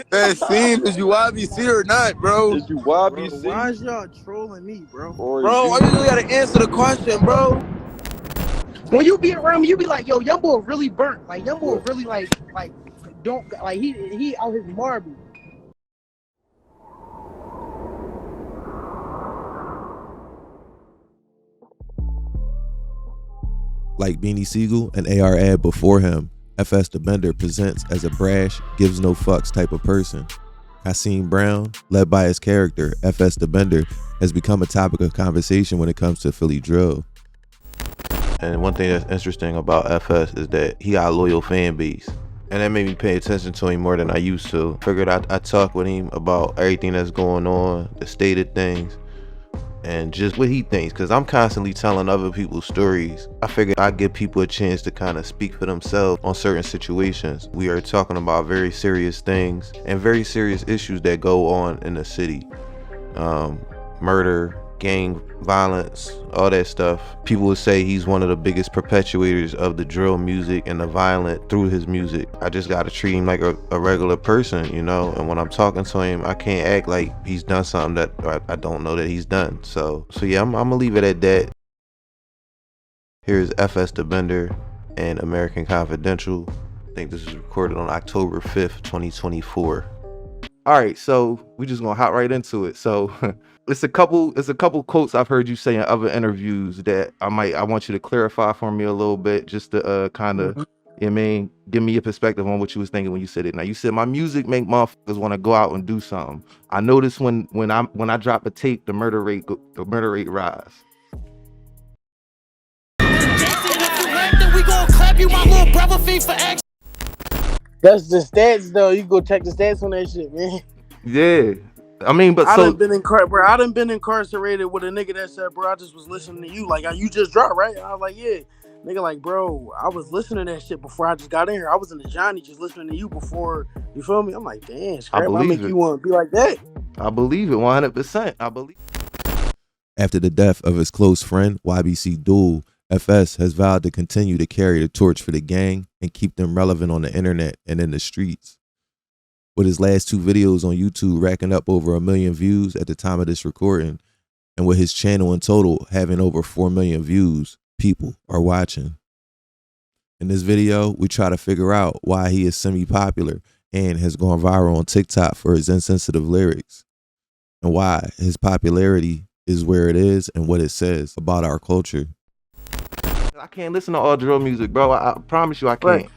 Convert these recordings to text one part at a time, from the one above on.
That seems is you YBC or not, bro? Is you Bro, YBC? why is y'all trolling me, bro? Or is Bro, I you? just gotta answer the question, bro. When you be around me, you be like, yo, young boy really burnt. Like young boy What? really like don't like he out his marble. Like Beanie Siegel and AR Ad before him, FsDaBender presents as a brash, gives no fucks type of person. Hassim Brown, led by his character, FsDaBender, has become a topic of conversation when it comes to Philly drill. And one thing that's interesting about FS is that he got a loyal fan base. And that made me pay attention to him more than I used to. Figured I'd talk with him about everything that's going on, the state of things, and just what he thinks, because I'm constantly telling other people's stories. I figured I'd give people a chance to kind of speak for themselves on certain situations. We are talking about very serious things and very serious issues that go on in the city. Murder, gang violence, all that stuff. People would say he's one of the biggest perpetuators of the drill music and the violent through his music. I just gotta treat him like a regular person, you know? And when I'm talking to him, I can't act like he's done something that I don't know that he's done. So yeah, I'm gonna leave it at that. Here's FsDaBender and American Confidential. I think this is recorded on October 5th, 2024. All right, so we just gonna hop right into it. So it's a couple quotes I've heard you say in other interviews that I want you to clarify for me a little bit, just to kind of, you know what I mean, give me your perspective on what you was thinking when you said it. Now you said my music make motherfuckers want to go out and do something. I noticed when I drop a tape, the murder rate rise. That's the stats though. You go check the stats on that shit, man. Yeah. I mean, but I so done been incarcerated with a nigga that said, bro, I just was listening to you. Like, you just dropped, right? And I was like, yeah. Nigga, like, bro, I was listening to that shit before I just got in here. I was in the Johnny just listening to you before, you feel me? I'm like, damn, Scrap, I make you want to be like that. I believe it 100%. I believe. After the death of his close friend, YBC Duel, FS has vowed to continue to carry the torch for the gang and keep them relevant on the internet and in the streets. With his last two videos on YouTube racking up over 1 million views at the time of this recording, and with his channel in total having over 4 million views, people are watching. In this video, we try to figure out why he is semi-popular and has gone viral on TikTok for his insensitive lyrics, and why his popularity is where it is and what it says about our culture. I can't listen to all drill music, bro. I promise you I can't. Right.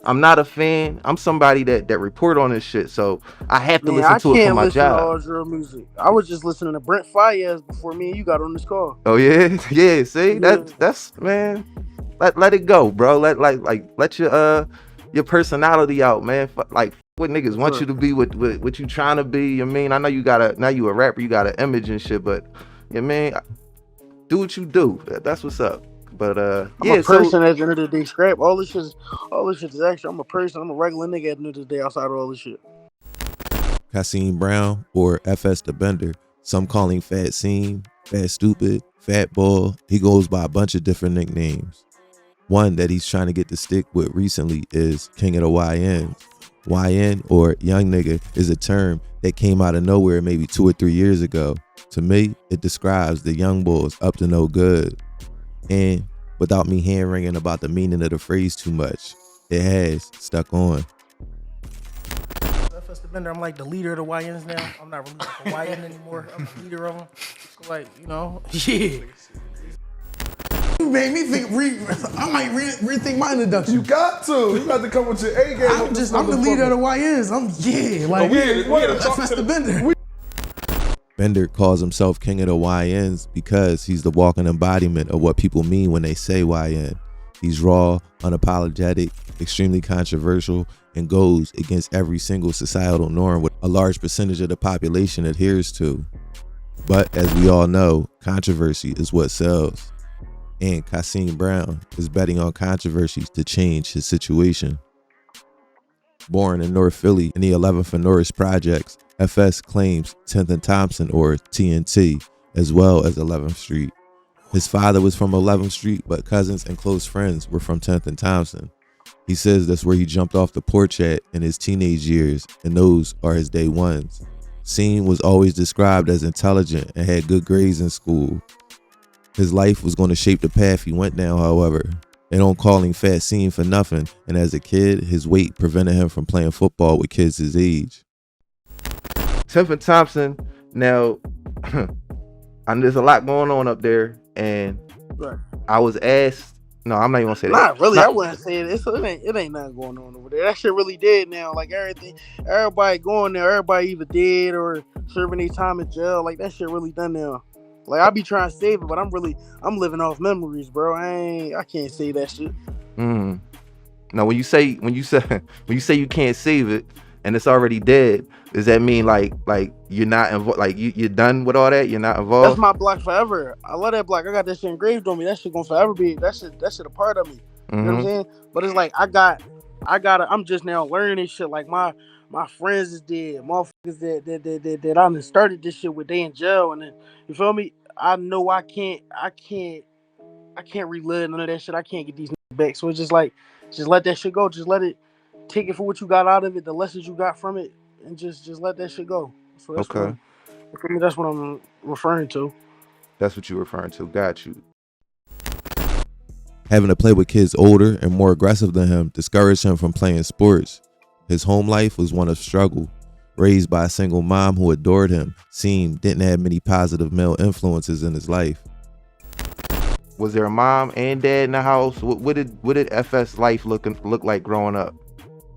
I'm not a fan. I'm somebody that report on this shit, so I have to listen to it for my job. All drill music. I was just listening to Brent Fayez before me and you got on this call. Oh yeah, yeah. See, that's man. Let it go, bro. Let your personality out, man. Like what niggas want you to be, what you trying to be. You mean, I know you now you a rapper, you got an image and shit, but you mean, do what you do. That's what's up. But I'm a person at the end of the day, Scrap. All this shit is extra. I'm a person. I'm a regular nigga at the end of the day outside of all this shit. Hassim Brown, or FsDaBender, some call him Fat Seam, Fat Stupid, Fat Ball. He goes by a bunch of different nicknames. One that he's trying to get to stick with recently is King of the YN. YN, or young nigga, is a term that came out of nowhere maybe 2 or 3 years ago. To me, it describes the young boys up to no good. And without me hand-wringing about the meaning of the phrase too much, it has stuck on. FsDaBender, I'm like the leader of the YNs now. I'm not really like a YN anymore. I'm the leader of them. So like, you know, yeah. You made me think, I might rethink my introduction. You got to come with your A game. I'm the leader of the YNs. FsDaBender. Bender calls himself King of the YNs because he's the walking embodiment of what people mean when they say YN. He's raw, unapologetic, extremely controversial, and goes against every single societal norm what a large percentage of the population adheres to. But as we all know, controversy is what sells. And Hassim Brown is betting on controversies to change his situation. Born in North Philly in the 11th and Norris projects, FS claims 10th and Thompson, or TNT, as well as 11th Street. His father was from 11th Street, but cousins and close friends were from 10th and Thompson. He says that's where he jumped off the porch at in his teenage years, and those are his day ones. Scene was always described as intelligent and had good grades in school. His life was going to shape the path he went down, however. They don't call him Fat Scene for nothing, and as a kid, his weight prevented him from playing football with kids his age. Tiffin Thompson, now, and there's a lot going on up there, and Right. I was asked, no, I'm not even gonna say that. Not really. I wouldn't say it. It ain't nothing going on over there. That shit really dead now. Like everybody going there. Everybody either dead or serving their time in jail. Like that shit really done now. Like I be trying to save it, but I'm living off memories, bro. I can't say that shit. Now, when you say you can't save it and it's already dead, does that mean like you're not involved? Like you're done with all that? You're not involved? That's my block forever. I love that block. I got that shit engraved on me. That shit gonna forever be that shit a part of me. You know what I'm saying? But it's like I'm just now learning this shit. Like my friends is dead, motherfuckers that I done started this shit with, they in jail, and then you feel me? I know I can't relive none of that shit. I can't get these niggas back. So it's just like, just let that shit go. Just let it, take it for what you got out of it, the lessons you got from it, and just let that shit go. So that's okay. That's what I'm referring to. That's what you're referring to. Got you. Having to play with kids older and more aggressive than him discouraged him from playing sports. His home life was one of struggle. Raised by a single mom who adored him, Seam didn't have many positive male influences in his life. Was there a mom and dad in the house? What did FS life look like growing up?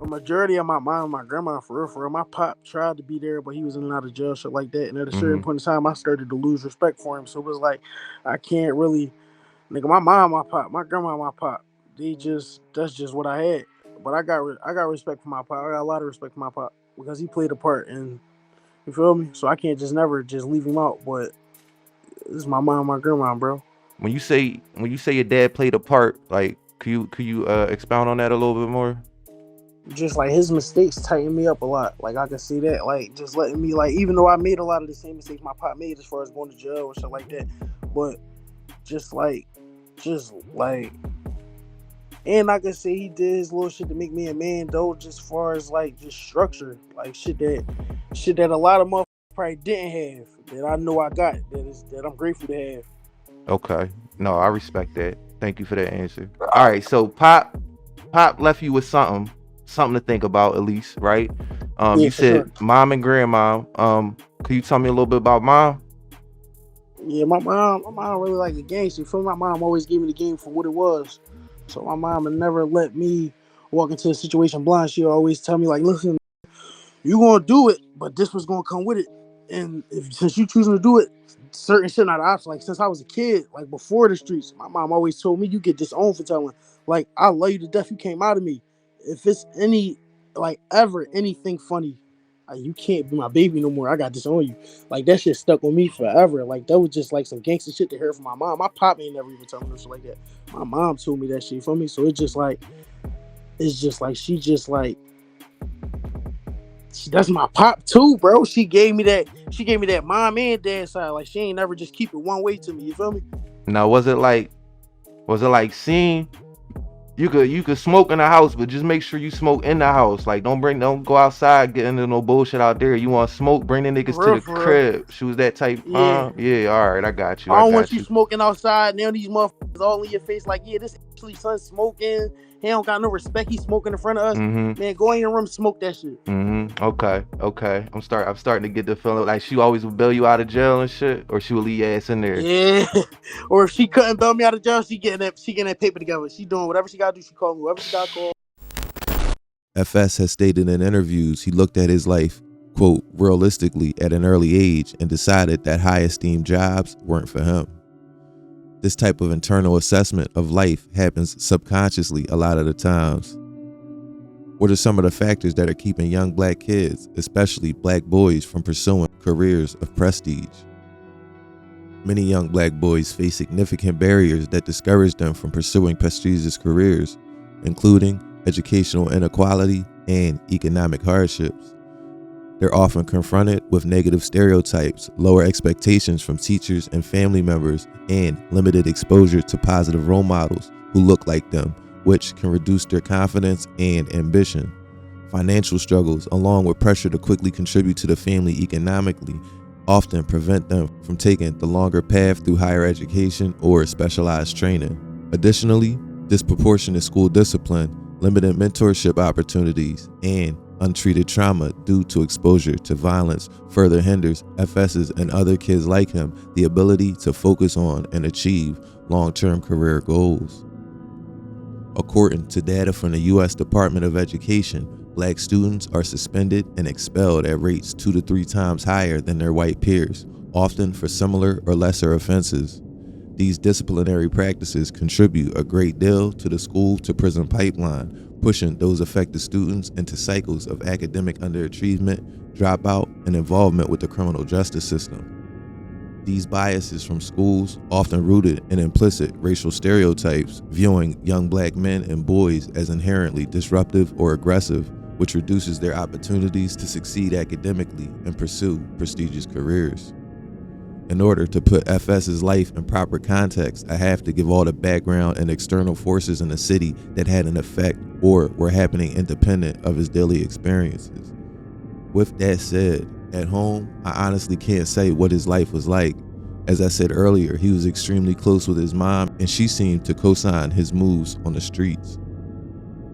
The majority of my mom and my grandma, for real. My pop tried to be there, but he was in and out of jail, shit like that. And at a certain point in time, I started to lose respect for him. So it was like, I can't really, nigga, my mom, my pop, my grandma, my pop, that's just what I had. But I got respect for my pop. I got a lot of respect for my pop because he played a part, and you feel me? So I can't never leave him out. But this is my mom, my grandma, bro. When you say your dad played a part, like, could you expound on that a little bit more? Just like his mistakes tightened me up a lot. Like I can see that. Like just letting me, like, even though I made a lot of the same mistakes my pop made as far as going to jail and shit like that, but just like, and I can say he did his little shit to make me a man though. Just as far as like just structure, like shit that a lot of motherfuckers probably didn't have that I know I got. That I'm grateful to have. Okay, no, I respect that. Thank you for that answer. All right, so Pop left you with something to think about, at least, right? Yeah, you said sure. Mom and grandma. Could you tell me a little bit about mom? Yeah, my mom really like the game. So for my mom always gave me the game for what it was. So my mom would never let me walk into a situation blind. She always tell me like, listen, you gonna do it, but this was gonna come with it. And since you choosing to do it, certain shit not an option. Like since I was a kid, like before the streets, my mom always told me you get disowned for telling. Like I love you to death. You came out of me. If it's any like ever anything funny, like, you can't be my baby no more. I got this on you. Like that shit stuck with me forever. Like that was just like some gangster shit to hear from my mom. My pop ain't never even told me no shit like that. My mom told me that shit for me. So it's just like that's my pop too, bro. She gave me that mom and dad side. Like she ain't never just keep it one way to me. You feel me? Now, was it like seeing you could smoke in the house, but just make sure you smoke in the house. Like don't go outside, get into no bullshit out there. You want to smoke, bring the niggas to the crib. She was that type. Yeah, all right, I got you. I don't want you smoking outside. Now these motherfuckers all in your face like, yeah, this actually son smoking. He don't got no respect. He's smoking in front of us. Man, go in your room, smoke that shit. Okay. I'm starting to get the feeling like she always would bail you out of jail and shit, or she would leave your ass in there. Yeah. Or if she couldn't bail me out of jail, she getting that paper together. She doing whatever she gotta do. She calling whoever she gotta call. FS has stated in interviews he looked at his life, quote, realistically at an early age and decided that high esteemed jobs weren't for him. This type of internal assessment of life happens subconsciously a lot of the times. What are some of the factors that are keeping young black kids, especially black boys, from pursuing careers of prestige? Many young black boys face significant barriers that discourage them from pursuing prestigious careers, including educational inequality and economic hardships. They're often confronted with negative stereotypes, lower expectations from teachers and family members, and limited exposure to positive role models who look like them which can reduce their confidence and ambition. Financial struggles, along with pressure to quickly contribute to the family economically, often prevent them from taking the longer path through higher education or specialized training. Additionally, disproportionate school discipline, limited mentorship opportunities, and untreated trauma due to exposure to violence further hinders FS's and other kids like him the ability to focus on and achieve long-term career goals. According to data from the U.S. Department of Education, Black students are suspended and expelled at rates 2 to 3 times higher than their white peers, often for similar or lesser offenses. These disciplinary practices contribute a great deal to the school-to-prison pipeline, pushing those affected students into cycles of academic underachievement, dropout, and involvement with the criminal justice system. These biases from schools, often rooted in implicit racial stereotypes, viewing young Black men and boys as inherently disruptive or aggressive, which reduces their opportunities to succeed academically and pursue prestigious careers. In order to put FS's life in proper context, I have to give all the background and external forces in the city that had an effect or were happening independent of his daily experiences. With that said, at home, I honestly can't say what his life was like. As I said earlier, he was extremely close with his mom, and she seemed to co-sign his moves on the streets.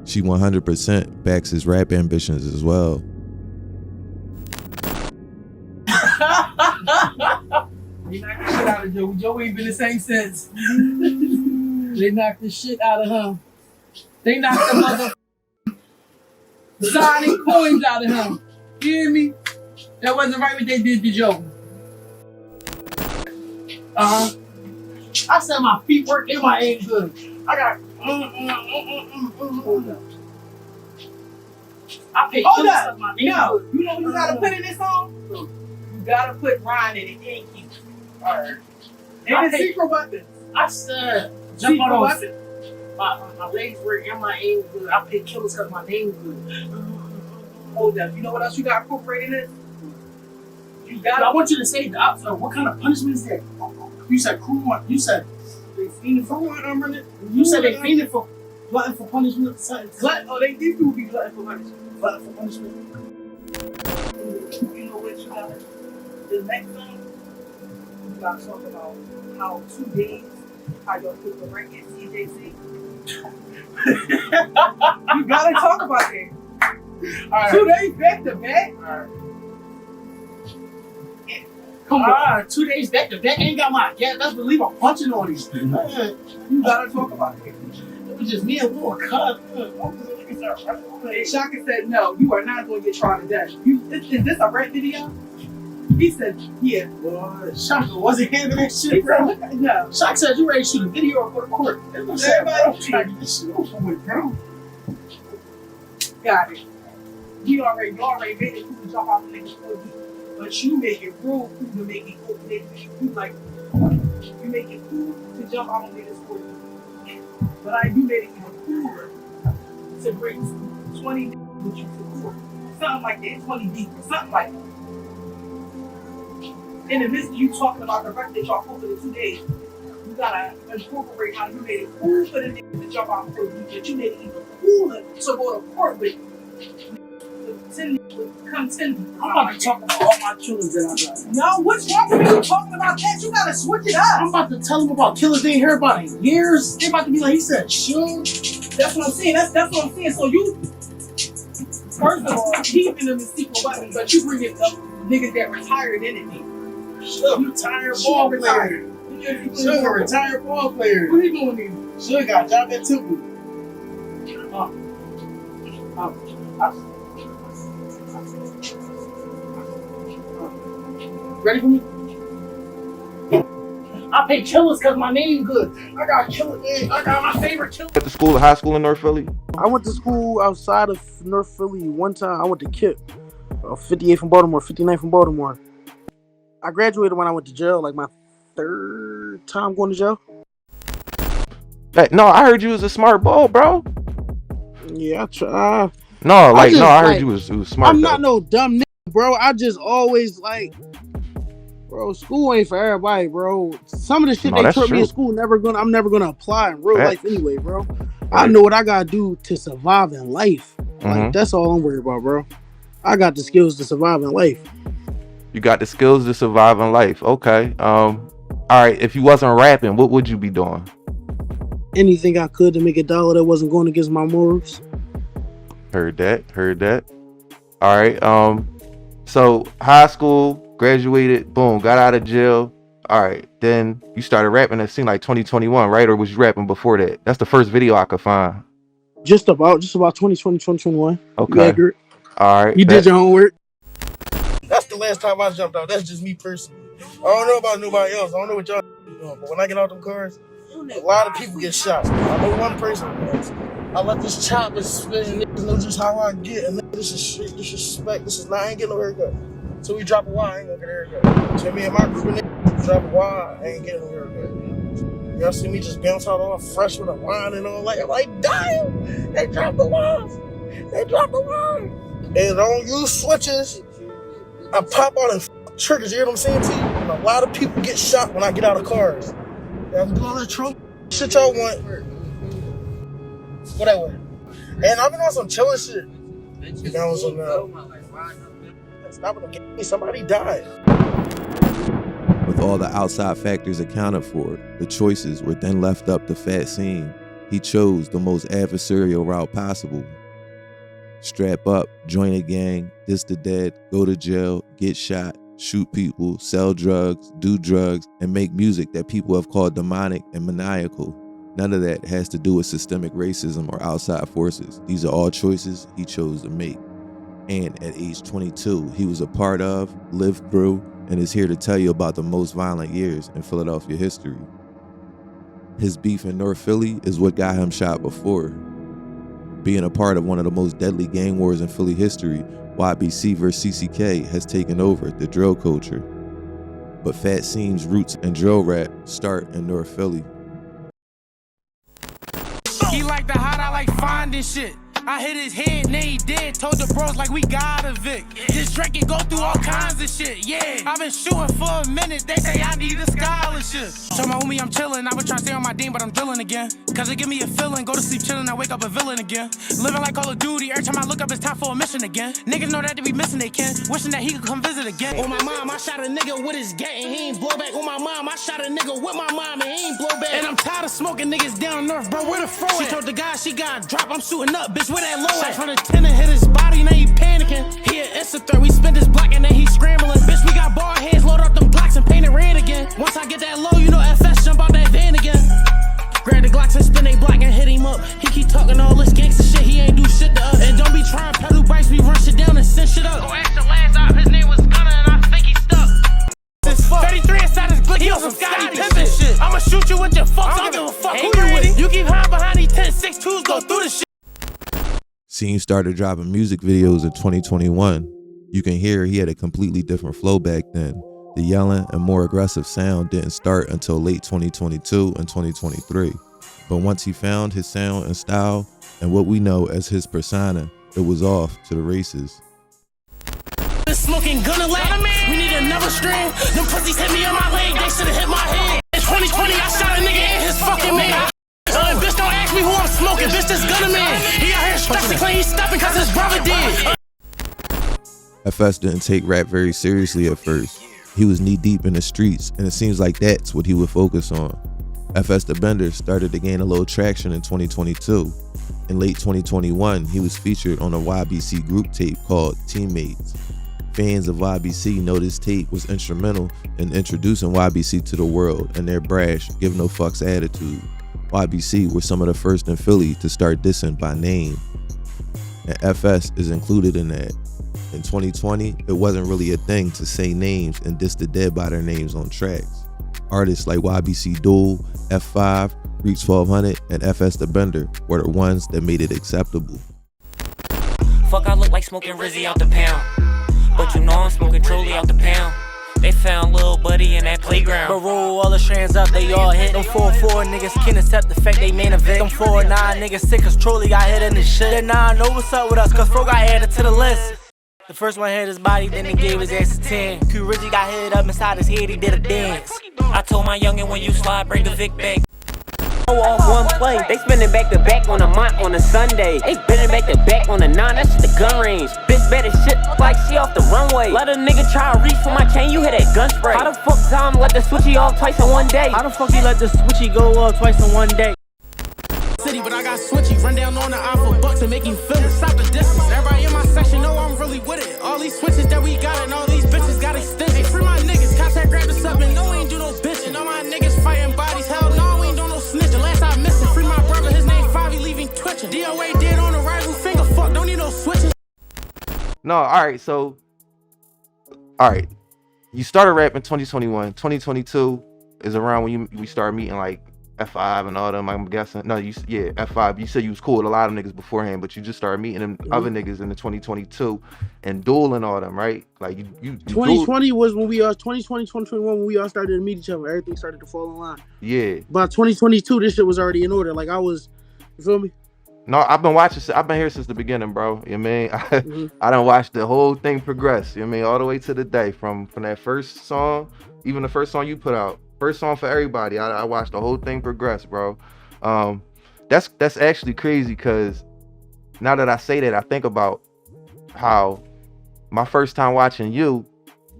She 100% backs his rap ambitions as well. They knocked the shit out of Joe. Joe ain't been the same since. They knocked the shit out of him. They knocked the mother signing coins out of him. You hear me? That wasn't right what they did to Joe. I said my feet work and my aim good. I got. Hold up. I paid. Hold up. No, you know what you gotta put in this song? You gotta put Ryan in it. Thank you. Alright. And the secret weapon. I said, jump on those. My legs work and my aim good. I pick killers because my name's good. Hold up. You know what else you got incorporated in this? You got. I want you to say what kind of punishment is that? You said cruel. You said they fiending for what? You said they fiending for glutton for punishment. Glutton. Oh, these people be glutton for punishment. Glutton for punishment. You know what you got? The next thing. You gotta talk about how 2 days, how your people rank at CJC. You gotta talk about that. Right. 2 days back to back. Alright. Come on. 2 days back to back. Ain't got my gas. Let's believe I'm punching on these things. You gotta talk about it. It was just me and Lil Cuz. And Shaka said, no, you are not going to get tried to death. Is this a rap video? He said, yeah. Boy, Shaka wasn't handling that shit, bro. No. Shaka said, you ready to shoot a video or go to court? Everybody trying to get this shit over with, bro. Got it. You already made it cool to jump off the niggas for you. But you make it real cool to make it cool. You make it cool to jump off the niggas for you. But you made it even cooler to bring 20 niggas with you to court. Something like that. 20 deep. Something like that. In the midst of you talking about the record that y'all posted in 2 days, you gotta incorporate how you made it cool for the niggas to jump off for you, but you made it even cooler to go to court with. I'm about to talk about all my killers that I got. No, what's wrong with you talking about that? You gotta switch it up. I'm about to tell them about killers they ain't heard about in years. They about to be like, he said, sure. That's what I'm saying. That's what I'm saying. So you, first of all, keeping them in secret weapons, but you bring it up niggas that retired in it. Sugar, retired ball player. Sugar, retired ball player. What are you doing here? Sugar got a job at Temple. Ready for me? I pay killers because my name good. I got killer name. I got my favorite killer. Went to school, high school in North Philly? I went to school outside of North Philly one time. I went to KIP, 58 from Baltimore, 59 from Baltimore. I graduated when I went to jail, like my 3rd time going to jail. Hey, no, I heard you was a smart boy, bro. Yeah, I try. I heard you was smart. I'm not no dumb nigga, bro. I just always bro, school ain't for everybody, bro. Some of the shit they taught me in school, I'm never gonna apply in real life anyway, bro. I know what I gotta do to survive in life. Like, Mm-hmm. that's all I'm worried about, bro. I got the skills to survive in life. You got the skills to survive in life. Okay. All right. If you wasn't rapping, what would you be doing? Anything I could to make $1 that wasn't going against my morals. Heard that. All right. So high school, graduated, boom, got out of jail. All right. Then you started rapping. It seemed like 2021, right? Or was you rapping before that? That's the first video I could find. Just about 2020, 2021. Okay. You accurate. All right. You did your homework. That's the last time I jumped out. That's just me personally. I don't know about nobody else. I don't know what y'all doing. But when I get out them cars, a lot of people get shot. I know one person. I let this chopper spin, and niggas know just how I get. And this is straight disrespect. This is not, I ain't getting no haircut. So we drop a wire, I ain't gonna get a haircut. So me and my group of niggas drop a wire, I ain't getting no haircut. Y'all see me just bounce out all fresh with a line and all, like, I'm like, damn, they dropped the wires. They dropped the wire. And I don't use switches. I pop out and triggers, you hear what I'm saying to you? And a lot of people get shot when I get out of cars. Y'all can do all that trunk shit y'all want. Whatever. And I've been on some chilling shit. You know, stop it, somebody died. With all the outside factors accounted for, the choices were then left up to Fat Seam. He chose the most adversarial route possible. Strap up, join a gang, diss the dead, go to jail, get shot, shoot people, sell drugs, do drugs, and make music that people have called demonic and maniacal. None of that has to do with systemic racism or outside forces. These are all choices he chose to make. And at age 22, he was a part of, lived through, and is here to tell you about the most violent years in Philadelphia history. His beef in North Philly is what got him shot before. Being a part of one of the most deadly gang wars in Philly history, YBC vs CCK has taken over the drill culture. But Fat Seam's roots in drill rap start in North Philly. He like the hot, I like finding shit. I hit his head, and then he dead. Told the bros like we got a Vic. This Drake can go through all kinds of shit, yeah. I've been shooting for a minute, they say I need a scholarship. Tell my homie I'm chillin', I was trying to stay on my dean, but I'm drilling again. Cause it give me a feeling, go to sleep chillin', I wake up a villain again. Living like Call of Duty, every time I look up it's time for a mission again. Niggas know that they be missing they can, wishing that he could come visit again. On my mom, I shot a nigga with his gat and he ain't blow back. On my mom, I shot a nigga with my mom and he ain't blow back. And I'm tired of smoking niggas down north, bro, where the fro at? She told the guy she got dropped, I'm shooting up, bitch, where that low at? Shot from the 10 and hit his body, now he panicking. He an instant threat, we spent his block and then he scrambling. Bitch, we got bar heads, load up them Glocks and paint it red again. Once I get that low, you know FS jump out that van again. Grab the Glocks and spin they block and hit him up. He keep talking all this gangsta shit, he ain't do shit to us. And don't be trying pedal bikes, we run shit down and send shit up. Go ask the last op, his name was Gunner and I think he stuck. 33 inside his glick, he on some Scotty Pimpin' shit. I'ma shoot you with your fucks, I don't give a fuck who you with. You keep hiding behind these 10-6-2s, go through the shit. Seam started dropping music videos in 2021. You can hear he had a completely different flow back then. The yelling and more aggressive sound didn't start until late 2022 and 2023. But once he found his sound and style and what we know as his persona, it was off to the races. Smoking gunna lag, we need another string. Them pussies hit me on my leg, they should've hit my head. In 2020, I shot a nigga in his fucking man. Bitch, don't ask me who I'm smoking, bitch, this gunna man. He out here stressing, claim he's stopping cause his brother did. FS didn't take rap very seriously at first. He was knee deep in the streets, and it seems like that's what he would focus on. FsDaBender started to gain a little traction in 2022. In late 2021, he was featured on a YBC group tape called Teammates. Fans of YBC know this tape was instrumental in introducing YBC to the world and their brash, give no fucks attitude. YBC were some of the first in Philly to start dissing by name, and FS is included in that. In 2020, it wasn't really a thing to say names and diss the dead by their names on tracks. Artists like YBC Duel, F5, Reach 1200, and FsDaBender were the ones that made it acceptable. Fuck, I look like smoking Rizzy out the pound, but you know I'm smoking Trolley out the pound. They found Lil Buddy in that playground. But roll all the strands up, they all hit. Them 4-4 niggas can't accept the fact they main event. Them 4-9 niggas sick cause Trolley got hit in the shit. Then now I know what's up with us cause Fro got added to the list. The first one hit his body, then he gave his ass a 10. Q Rizzy got hit up inside his head, he did a dance. I told my youngin' when you slide, bring the Vic back. off one play. They spinning back to back on a month on a Sunday. They spinning back to back on a 9, that's the gun range. Bitch better shit look like she off the runway. Let a nigga try to reach for my chain, you hit that gun spray. How the fuck Tom let the switchy off twice in one day? How the fuck he let the switchy go off twice in one day? City, but I got switchy. Run down on the eye for bucks and make you feel it. Stop the distance. Everybody in my section know I'm really with it. All these switches that we got and all these bitches got extensions. Hey, free my niggas. CashApp grab this up and no, we ain't do no bitching. All my niggas fighting bodies. Hell no, we ain't do no snitching. Last I missed it. Free my brother. His name 5, he leaving twitching. DOA dead on the rival finger. Fuck, don't need no switching. No, all right. So, all right. You started rapping 2021. 2022 is around when we started meeting like F5 and all them, I'm guessing. No, F5. You said you was cool with a lot of niggas beforehand, but you just started meeting them other niggas in the 2022 and dueling all them, right? Like you 2020 was when we all 2020, 2021 when we all started to meet each other. Everything started to fall in line. Yeah. By 2022, this shit was already in order. Like I was, you feel me? No, I've been here since the beginning, bro. You know what I mean? I done watched the whole thing progress, you know what I mean, all the way to the day from that first song, even the first song you put out. First song for everybody. I watched the whole thing progress, bro. That's actually crazy because now that I say that, I think about how my first time watching you,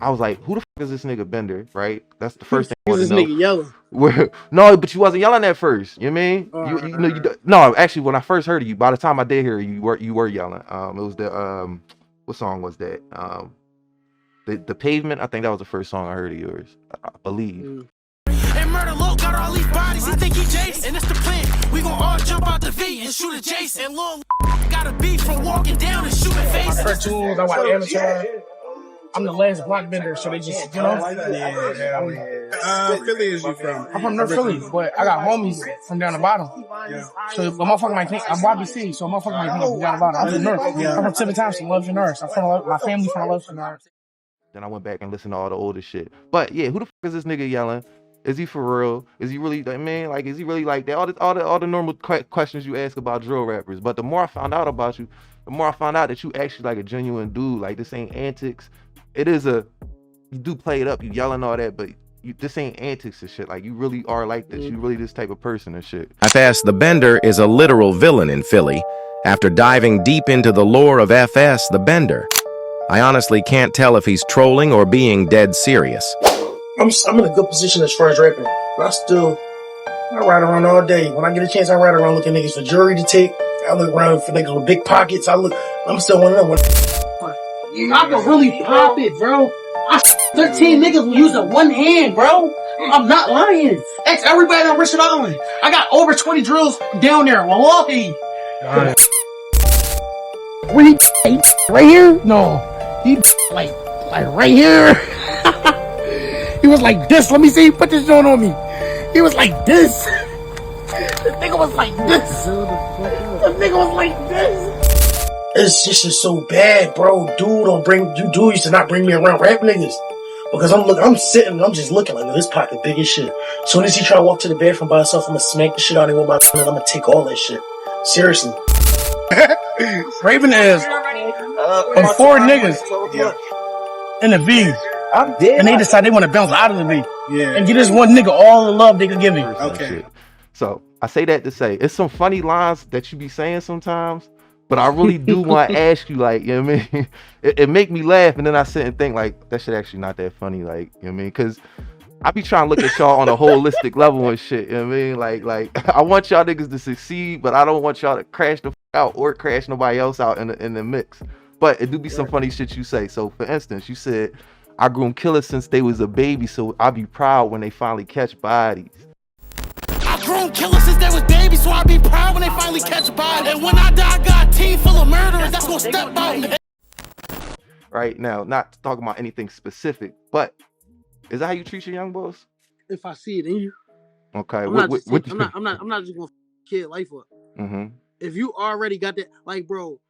I was like, who the fuck is this nigga Bender, right? That's the first thing I want to know. This nigga yelling. No, but you wasn't yelling at first. You know what I mean? No, actually, when I first heard of you, by the time I did hear you were yelling. It was the what song was that? The Pavement. I think that was the first song I heard of yours. I believe. And murder low got all these bodies. He think he Jason, and it's the plan. We gon' all jump out the V and shoot a Jason. And Lil got a beef from walking down and shooting faces. My cartoons, I watch Avatar. I'm the last block bender, so they just, you know. Philly is you from? I'm from North Philly, but I got homies from down the bottom. So a motherfucker might think I'm YBC, so a motherfucker might think I'm from down the bottom. I'm from North. I'm from Tippin Thompson, Love's North. I'm from my family from Love's North. Then I went back and listened to all the older shit. But yeah, who the fuck is this nigga yelling? Is he for real? Is he really, man? Like, is he really like that? All the normal questions you ask about drill rappers. But the more I found out about you, the more I found out that you actually like a genuine dude. Like, this ain't antics. It is you do play it up, you yelling all that, but this ain't antics and shit. Like, you really are like this. You really this type of person and shit. FsDaBender is a literal villain in Philly. After diving deep into the lore of FsDaBender, I honestly can't tell if he's trolling or being dead serious. I'm in a good position as far as rapping, but I ride around all day. When I get a chance, I ride around looking niggas for jewelry to take. I look around for niggas with big pockets. I'm still one of them. I can really pop it, bro. 13 niggas will use it one hand, bro. I'm not lying. Ask everybody on Richard Island. I got over 20 drills down there. Wallahi. Where he right here? No. He like right here. He was like this. Let me see. Put this joint on me. He was like this. The nigga was like this. The nigga was like this. It's just so bad, bro. Dude used to not bring me around rap niggas. Because I'm sitting, I'm just looking like, this pocket big as shit. Soon as he try to walk to the bathroom by himself, I'm gonna smack the shit out of him with my and I'm gonna take all that shit. Seriously. Raven is and 4 niggas in the V. I'm dead. And they decide they want to bounce out of the V. Yeah. And get this one nigga all the love they could give me. Okay. So I say that to say, it's some funny lines that you be saying sometimes, but I really do want to ask you, like, you know what I mean? It make me laugh, and then I sit and think, like, that shit actually not that funny, like, you know what I mean? Because I be trying to look at y'all on a holistic level and shit, you know what I mean? Like I want y'all niggas to succeed, but I don't want y'all to crash the f out or crash nobody else out in the mix. But it do be some funny shit you say. So, for instance, you said, I groom killers since they was a baby, so I be proud when they finally catch bodies. I grown killers since they was babies, so I be proud when they finally catch bodies. And when I die, I got a team full of murderers that's gonna step out me. Right now, not talking about anything specific, but is that how you treat your young boys? If I see it in you. Okay. I'm not just gonna kid life up. If you already got that, like, bro,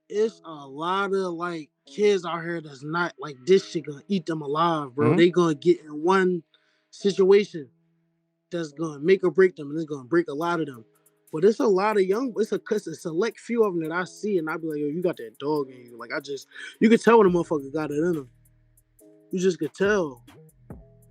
it's a lot of like kids out here that's not like, this shit gonna eat them alive, bro. They gonna get in one situation that's gonna make or break them, and it's gonna break a lot of them. But it's a lot of it's a select few of them that I see, and I be like, yo, you got that dog in you. Like, you could tell when a motherfucker got it in them. You just could tell.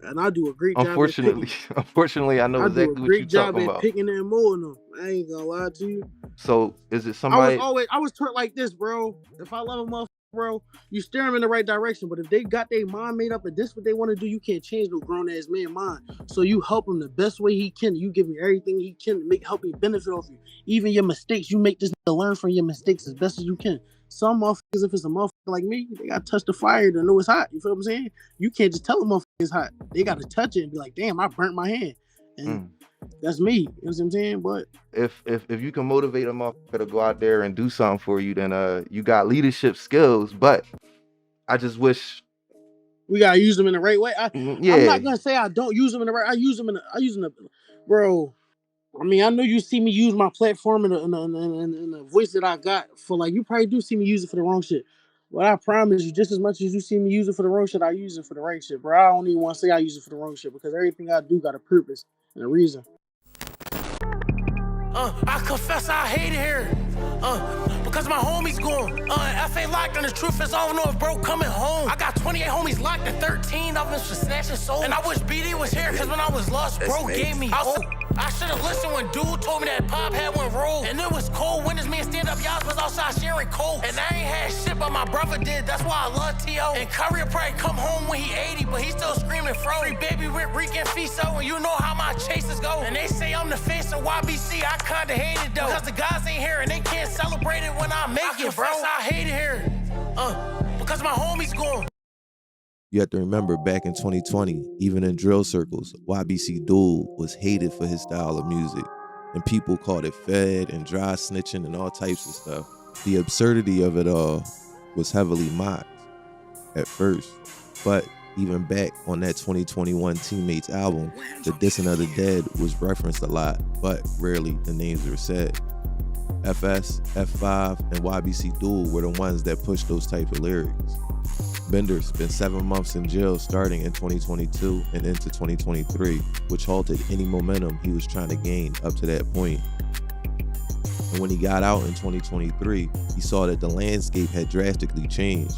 And I do a great job at Unfortunately, picking. unfortunately, I know I do a exactly what you're great job talking at about. picking and molding them. I ain't gonna lie to you. So is it I was somebody? taught like this, bro. If I love a motherfucker, bro, you steer them in the right direction. But if they got their mind made up and this what they want to do, you can't change no grown ass man mind. So you help him the best way he can. You give him everything he can to help him benefit off you. Even your mistakes, you make this nigga learn from your mistakes as best as you can. Some motherfuckers, if it's a motherfucker like me, they gotta touch the fire to know it's hot. You feel what I'm saying? You can't just tell a motherfucker it's hot. They gotta touch it and be like, damn, I burnt my hand. And that's me. You know what I'm saying? But if you can motivate a motherfucker to go out there and do something for you, then you got leadership skills. But I just wish we gotta use them in the right way. yeah. I'm not gonna say I don't use them in the right. I use them in the bro. I mean, I know you see me use my platform in the voice that I got for like. You probably do see me use it for the wrong shit. But I promise you, just as much as you see me use it for the wrong shit, I use it for the right shit, bro. I don't even want to say I use it for the wrong shit because everything I do got a purpose and a reason. I confess I hate it here. Because my homies gone. FA locked and the truth is I don't know if bro coming home. I got 28 homies locked and 13 of them for snatching souls. And I wish BD was here because when I was lost, bro gave me hope. I should have listened when dude told me that Pop had one roll. And it was cold. Winters me and stand up y'all was outside sharing cold. And I ain't had shit, but my brother did. That's why I love T.O. And Curry will probably come home when he 80, but he still screaming fro. Free baby with Rick and Fiso, and you know how my chases go. And they say I'm the face of YBC. I kinda hate it though. Because the guys ain't here and they can't celebrate it when I make it, bro. I hate it here. Because my homies gone. You have to remember, back in 2020, even in drill circles, YBC Duel was hated for his style of music, and people called it fed and dry snitching and all types of stuff. The absurdity of it all was heavily mocked at first, but even back on that 2021 Teammates album, the Dissing of the Dead was referenced a lot, but rarely the names were said. FS, F5, and YBC Duel were the ones that pushed those type of lyrics. Bender spent 7 months in jail starting in 2022 and into 2023, which halted any momentum he was trying to gain up to that point. And when he got out in 2023, he saw that the landscape had drastically changed.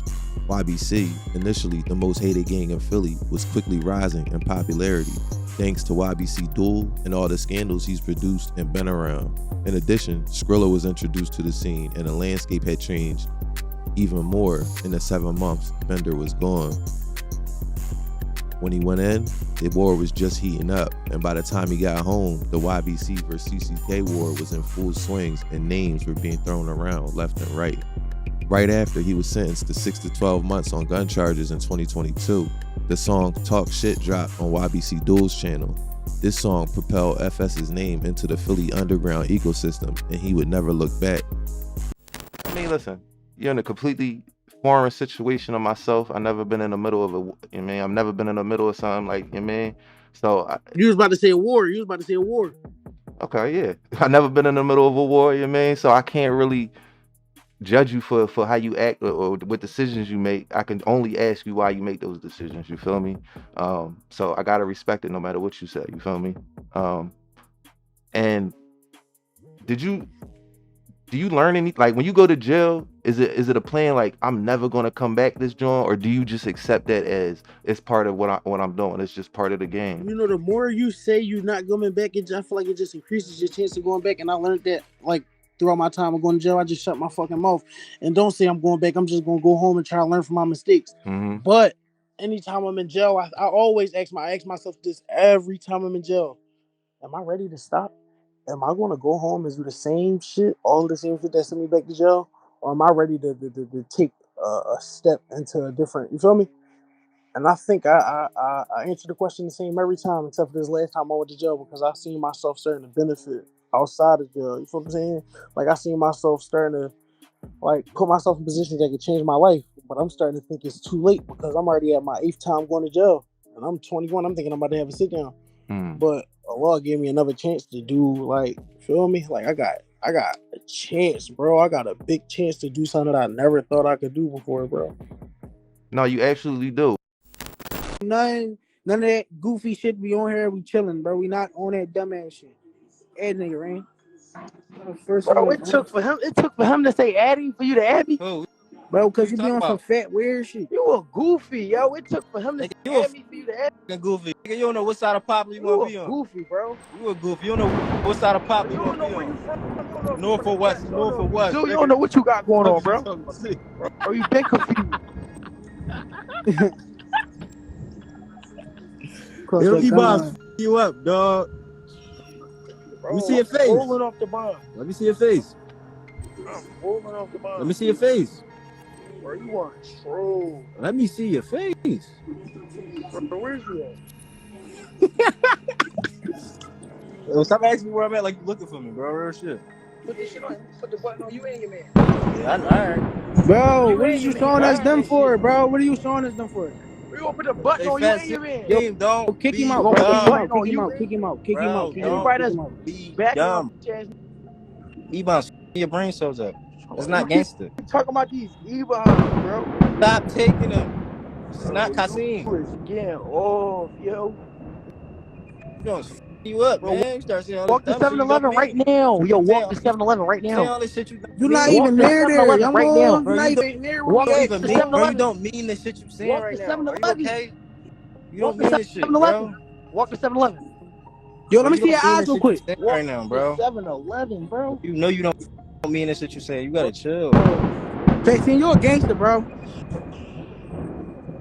YBC, initially the most hated gang in Philly, was quickly rising in popularity thanks to YBC Duel and all the scandals he's produced and been around. In addition, Skrilla was introduced to the scene and the landscape had changed even more in the 7 months Bender was gone. When he went in, the war was just heating up, and by the time he got home, the YBC vs CCK war was in full swings and names were being thrown around left and right. Right after he was sentenced to 6 to 12 months on gun charges in 2022, the song Talk Shit dropped on YBC Duel's channel. This song propelled FS's name into the Philly underground ecosystem, and he would never look back. I mean, listen, you're in a completely foreign situation of myself. I've never been in the middle of I've never been in the middle of something like, So you was about to say a war. Okay, yeah. I've never been in the middle of a war, so I can't really judge you for how you act or what decisions you make. I can only ask you why you make those decisions, you feel me? So I gotta respect it no matter what you say, you feel me? And do you learn any, like when you go to jail, is it a plan like I'm never gonna come back this joint, or do you just accept that as it's part of what I'm doing? It's just part of the game. You know, the more you say you're not coming back, I feel like it just increases your chance of going back. And I learned that like throughout my time of going to jail, I just shut my fucking mouth and don't say I'm going back. I'm just gonna go home and try to learn from my mistakes. But anytime I'm in jail, I always ask myself this every time I'm in jail: am I ready to stop? Am I going to go home and do the same shit, all the same shit that sent me back to jail? Or am I ready to take a step into a different, you feel me? And I think I answer the question the same every time, except for this last time I went to jail, because I seen myself starting to benefit outside of jail. You feel what I'm saying? Like I seen myself starting to like put myself in positions that could change my life. But I'm starting to think it's too late because I'm already at my 8th time going to jail. And I'm 21. I'm thinking I'm about to have a sit down. But Allah gave me another chance to do, like, feel me? Like I got a chance, bro. I got a big chance to do something that I never thought I could do before, bro. No, you absolutely do. None of that goofy shit be on here. We chilling, bro. We not on that dumbass shit. Add nigga, Rain. Bro, it took for him to say adding for you to add me. Oh. bro, What because you you be talking on some about? fat weird shit. You a goofy, yo. It took for him to Nigga, you a add me for you to add. fucking goofy. Nigga, you don't know what side of Poplar you want You to a be on. goofy, bro. You a goofy. You don't know what side of Bro, Poplar you you want don't to know be where on. you from. You don't know if you North from the or west? Jets. You don't North know or if you west, Zoo. You don't nigga. know what you got going Fuck on, is you bro. talking about? Shit. Bro, you been confused. Cause Yo, that E-Bomb gun, you up, dog. Let me see Bro, your I'm face. rolling off the bond. Let me see your face. I'm rolling off the Let bond. me see your face. Bro, you want troll. Let me see your face. Bro, where's you at? Yo, stop asking me where I'm at like you looking for me, bro. Real shit. Put this shit on. Put the button on you and your man. Yeah, all right. bro. You What are and you your man. showing Y'all us got them that shit. for, bro? What are you showing us them for? We gonna put the button Hey, on you Fat and your man. Team, don't Kick him be We out, gonna bro. put the Kick him dumb, out. button Kick on him you out. and Kick him out. Kick him out. bro. Kick him out. anybody Don't Kick that's him out. be background dumb. ass. E-Bomb, your brain cells up. That's You not keep gangster. talking about these e-bombs, bro. Stop taking them. This is not Bro, Kasim. you is getting off, yo. You don't f you up, Bro, man. You start saying all this walk to dumb shit you 7-Eleven don't right mean. now. Yo, You saying walk all to this, 7-Eleven right you saying now. all this shit you don't You're not mean. Walk even to near there, 7-Eleven young right now, boy. You're Bro, not you even near where you we walk don't at. to even mean, bro. You 7-Eleven. don't mean the shit you saying Walk right to now. Are you 7-Eleven. okay? You Walk don't to mean this shit, 7-Eleven. bro. Walk to 7-Eleven. Yo, Bro, let me you see your don't mean eyes the real shit you quick. saying Walk right now, to bro. 7-Eleven, bro. You know you don't mean the shit you say. You gotta chill. Bro, Facing you a gangster, bro.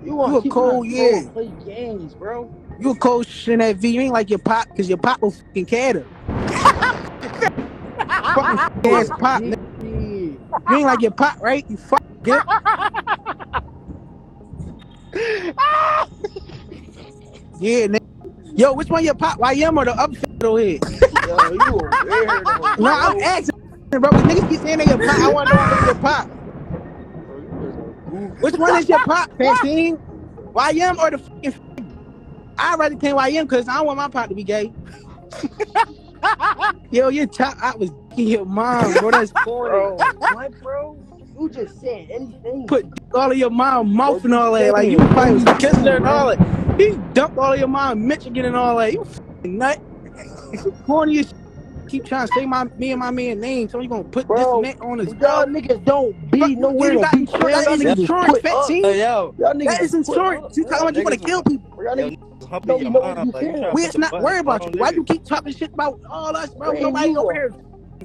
you You want to a keep trying cold, to troll yeah. and play games, bro. You a cold shit in that V. You ain't like your pop, cause your pop will fucking cater. Fucking You ass a pop, nigga. dickhead. You ain't like your pop, right? You fuck gimp. Yeah, nigga. Yo, which one your pop? YM or the up fiddle head? Yo, you a weirdo, No, I'm bro. asking, bro, cause niggas keep saying they your pop. I wanna know which one your pop. Bro, you is a Which goofy. one is your pop, Maxine? YM or the fucking I rather claim YM cause I don't want my pop to be gay. Yo, your top I was your mom, bro. That's corny. Bro, what, bro? You just said anything. Put all of your mom Bro, mouth and you all that. Like you saying probably was kissing her anything, and all bro. that. He dumped all of your mom Michigan and all that. You fucking nut. Corny as shit. Keep trying to say me and my man name. So you gonna put this and Bro, that on his y'all belt. niggas don't Fuck be you. Yeah, nowhere you to got be insurance. chill. That Y'all is niggas is insurance, put fat up. team. Yo, Y'all niggas That is is put insurance. up, You talking bro. about you want to niggas was kill people. Y'all yo niggas niggas humping don't be your knowing to mom be like you trying fair. to We push it's a not button worried on about you. Why niggas. you keep talking shit about all us, bro? Man, Nobody you over a here.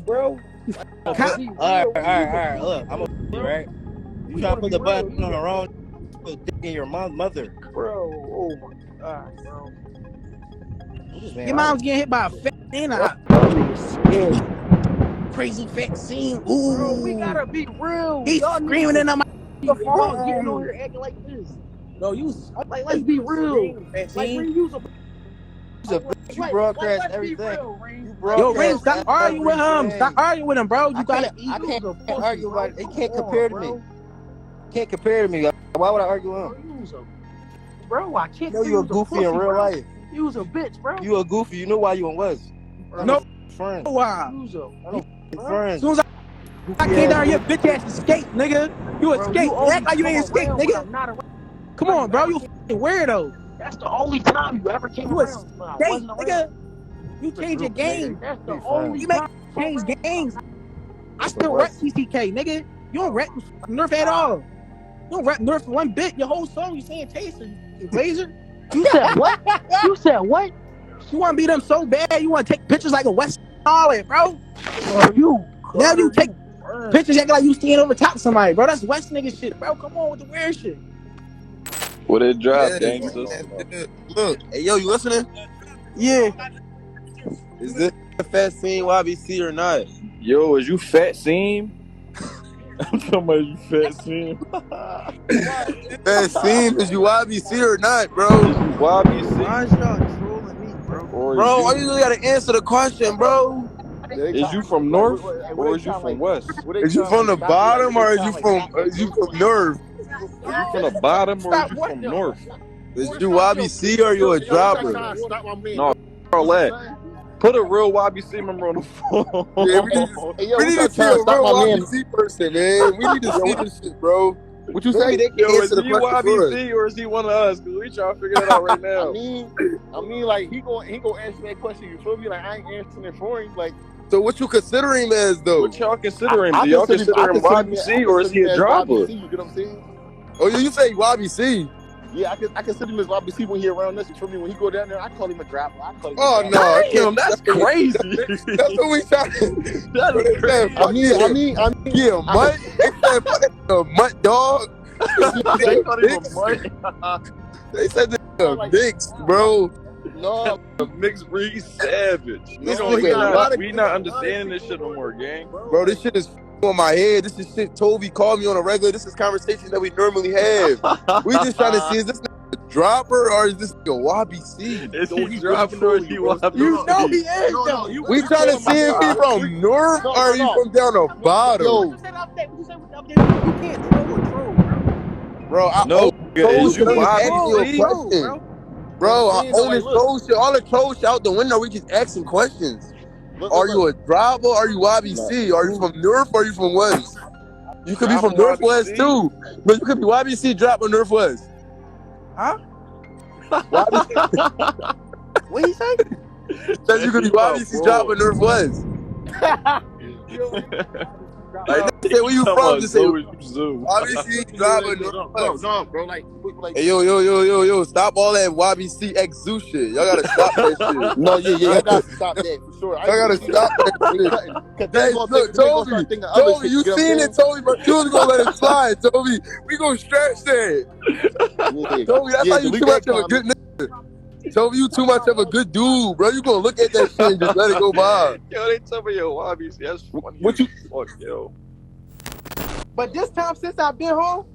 bro. Like, But be all right, real. all We use right, a all right. pussy, Look, I'm a bro. right. You We trying to gonna put be the button real. on the wrong put dick in your mother. Bro, oh my god, bro. I'm just being Your honest. mom's getting hit by a fat and Y'all, a y'all niggas scared. crazy fat scene. Bro, we Ooh. gotta be real. He's Y'all niggas screaming is in my the fuck getting on phone. here acting like this. No, you Like, let's let's be real. scream, fat Like, scene. Ring, use a You's a bitch. You like, broadcast let's be everything. real, Ring. You Let's Yo, be Ring, real. broadcast stop arguing with him. Stop everything. arguing with him, bro. You I gotta can't eat. I can't Use a pussy, argue bro. about it. He Come can't on, compare to me. bro. Can't compare to me. Why would I argue with Bro, him? use a bro. I You can't know compare you you a as a goofy in pussy, real bro. life. Use a bitch, bro. You a goofy. You know why you was. I Bro, know no friends. why. use a I bitch, know bro. As soon friends. as I Goofy came ass down here, little bitch boy. ass escape, nigga. You Bro, you escape. Act only like you come ain't escape, around when nigga. I'm not around. Come Bro, on, you bro. ever You came? fucking weirdo. That's the only time you ever came You around when I escape, wasn't around. nigga. You The change your group, nigga. game. That's the Be friends. only You make time you come change around when I'm games. not. I The still rep West. TTK, nigga. You don't Oh rep Nerf at my god. all. You don't rep Nerf one bit. Your whole song you saying Chaser, you laser. You said what? You said what? You want to be them so bad. You want to take pictures like a West all that, bro. Bro, you Now you gutter, take you burn. pictures acting like you standing over top of somebody, bro. That's West nigga shit, bro. Come on with the weird shit. What it drop, Yeah, gangsters? Look, hey, yo, you listening? Yeah. Is this a fat scene YBC or not? Yo, is you fat seam? I'm talking about you fat seam. Fat scene, is you YBC or not, bro? Is you YBC? Why is y'all trolling me, bro? Or is Bro, all you you really gotta answer the question, bro. is you from North or is you from West? Is you from the bottom or is you from Nerve? Is you from the bottom or is Stop you what? from North? Is you YBC or you a dropper? No, all that. Put a real YBC member on the Yeah, phone. we need to see a real YBC person, man. We need to see this shit, bro. Maybe they can Yo, is answer the he question for us. YBC or is he one of us? Cause we trying to figure that out right now. I mean, like he gonna answer that question. You feel me? Like I ain't answering it for him. Like So what you consider him as though? What y'all consider him? Do y'all consider him YBC or is he a dropper? YBC, you get what I'm saying? Oh, you say YBC? Yeah, I consider him as YBC when he around us. For me, when he go down there, I call him a dropper. I call him no, damn, that's crazy. That's what we trying to. That is crazy. I mean, yeah, mutt. They said fucking mutt dog. They call him a mutt. They said the dicks, bro. No, mixed breed savage. We not understanding this shit no more, gang. Bro, this shit is on my head. This is shit Toby called me on a regular. This is conversation that we normally have. We just trying to see, is this a dropper or is this a YBC? Is he dropping or is he YBC? You know he is though. We trying to see if he from north or he from down the bottom. What you say the update? You can't troll or troll, bro. Bro, is you YBC? Bro, I own this troll shit. All the troll shit out the window. We just asking questions. Are you a dropper? Are you YBC? Are you from North or are you from West? You could be from Northwest too. But you could be YBC drop or Northwest. Huh? What he say? That you could be YBC drop or Northwest. Like, say where you from? Just say YBC drop or Northwest. No, bro. Like, hey, yo, stop all that YBC X Zoo shit. Y'all gotta stop that shit. No, yeah, y'all gotta stop that for sure. Y'all gotta stop that shit. Hey, look, Toby, you seen it, Toby, but you was gonna let it slide, Toby. We gonna stretch that. Yeah. Toby, that's how you too much of a good nigga. Toby, you too much of a good dude, bro. You gonna look at that shit and just let it go by. Yo, they tell me yo YBC. That's funny. What you? Fuck, yo. But this time since I've been home,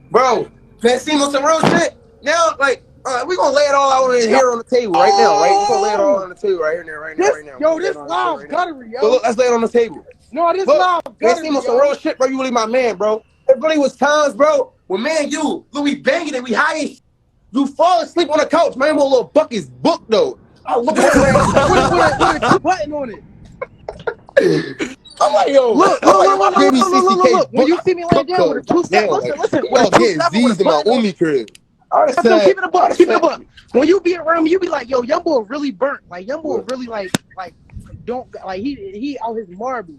bro, seen on some real shit. Now, like, we gonna lay it all out in here on the table right now, right? We gonna lay it all on the table right here, right now. Yo, this live guttery, yo. So look, let's lay it on the table. No, this live guttery, seen on some real shit, bro. You really my man, bro. It really was times, bro, when man, we banging it, we high as you fall asleep on the couch. Man, with a little Bucky's book though. Oh, look at that. With a button on it. I'm like, yo, look. When you see me laying down with a two-step, listen. Y'all getting Z's in my Umi crib. Keep it a buck. When you be around me, you be like, yo, young boy really burnt. Like, young boy really like, don't, like, he out his marble.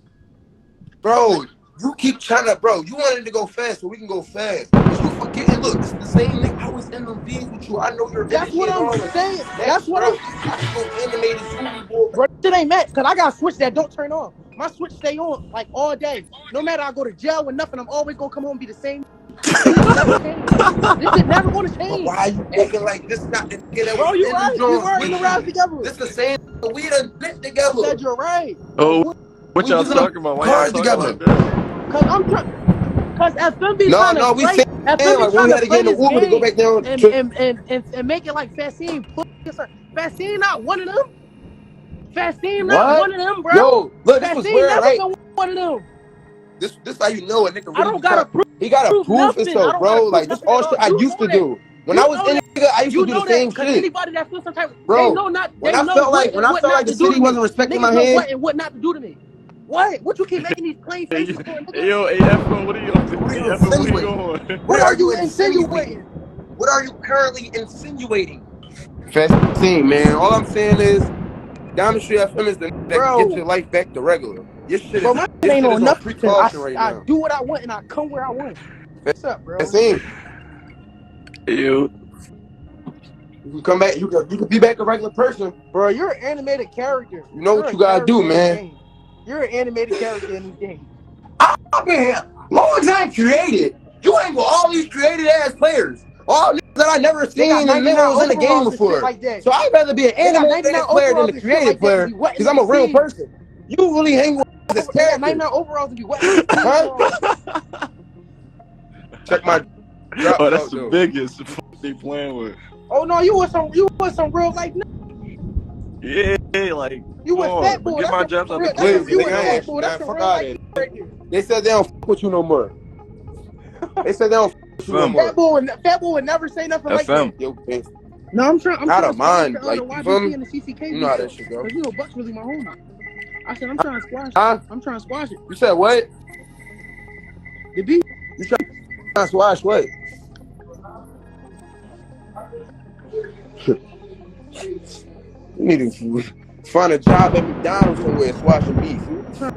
Bro, you keep trying to, bro, you wanted to go fast, so we can go fast. But you forgetting, look, it's the same nigga. I was in them V's with you. I know you're That's what I'm saying. That's what I'm animated. Bro, shit ain't met, because I got a switch that don't turn on. My switch stay on, like, all day. No matter I go to jail or nothing, I'm always going to come home and be the same. This shit never going to change. But why are you acting like this not the nigga that bro, was you in right. the You right in the rap together. This the same. We done bit together. I said you're right. Oh, what y'all talking about? Why y'all talking about that? Because I'm trying. Because FMB trying to we play, like we had to get in the Uber to go back down and make it like Fastine. Fastine not one of them. Fastine not one of them, bro. Yo, look, this was weird, right? One of them. This how you know a nigga really I don't gotta prove. He gotta prove himself, bro. Like this all shit I used to do. When I was in the nigga, I used to do the same shit. Anybody that feels some type of bro, they know not. When I felt like the city wasn't respecting my hand, what and what not to do to me. What you keep making these plain faces for? Yo, AF, what are you insinuating? What are you insinuating? What are you currently insinuating? Fastine, man. All I'm saying is, Diamond Street FM is the that can get your life back to regular. Your shit bro, is, my ain't on nothing. I do what I want and I come where I want. What's up, bro? Fastine. You can come back. You can be back a regular person, bro. You're an animated character. You know what you gotta do, man. You're an animated character in the game. I've been here long time created. You ain't with all these created ass players. All niggas that I never seen and never was in the game before. Like so I'd rather be an animated player than a creative player because I'm a real person. You really hang with this character. 99 overalls and be wet. Huh? Check my. Oh, that's the biggest they playing with. Oh no, you was some real like. Yeah, like you was fat boy. Get my jobs out the place. You was fat boy. That's fuck out of it. They said they don't fuck with you no more. They said they don't fuck with you no more. Fat boy would never say nothing like that. Yo, no, I'm trying. Out of mind, like you feel me? You know how that shit go. Cause you know Buck's really my homie. I said I'm trying to squash it. Huh? I'm trying to squash it. You said what? The beat. You trying to squash what? You need to Find a job at McDonald's somewhere, swashing beef.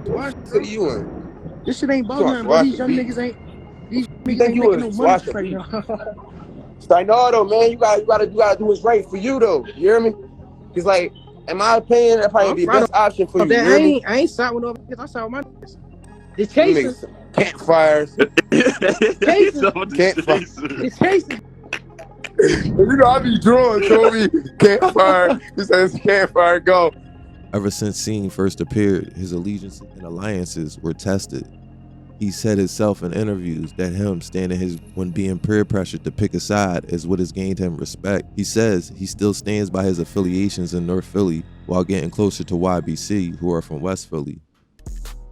What city you in? This shit ain't You about want nothing, bro. These swashing young beef? niggas ain't. These You niggas think ain't you making was no money swashing right beef? now. It's like, no, though, man. You gotta do what's right for you, though. You hear me? Cause like, in my opinion, that probably I'm be the proud best option for of you. You that. hear me? I ain't side with no niggas. I side with my niggas. The You chasers. niggas campfires. Chasers. Campfire. The chasers. You know, I be drawing, Toby. Campfire. He says campfire, go. Ever since Scene first appeared, his allegiances and alliances were tested. He said himself in interviews that him standing when being peer pressured to pick a side is what has gained him respect. He says he still stands by his affiliations in North Philly while getting closer to YBC, who are from West Philly.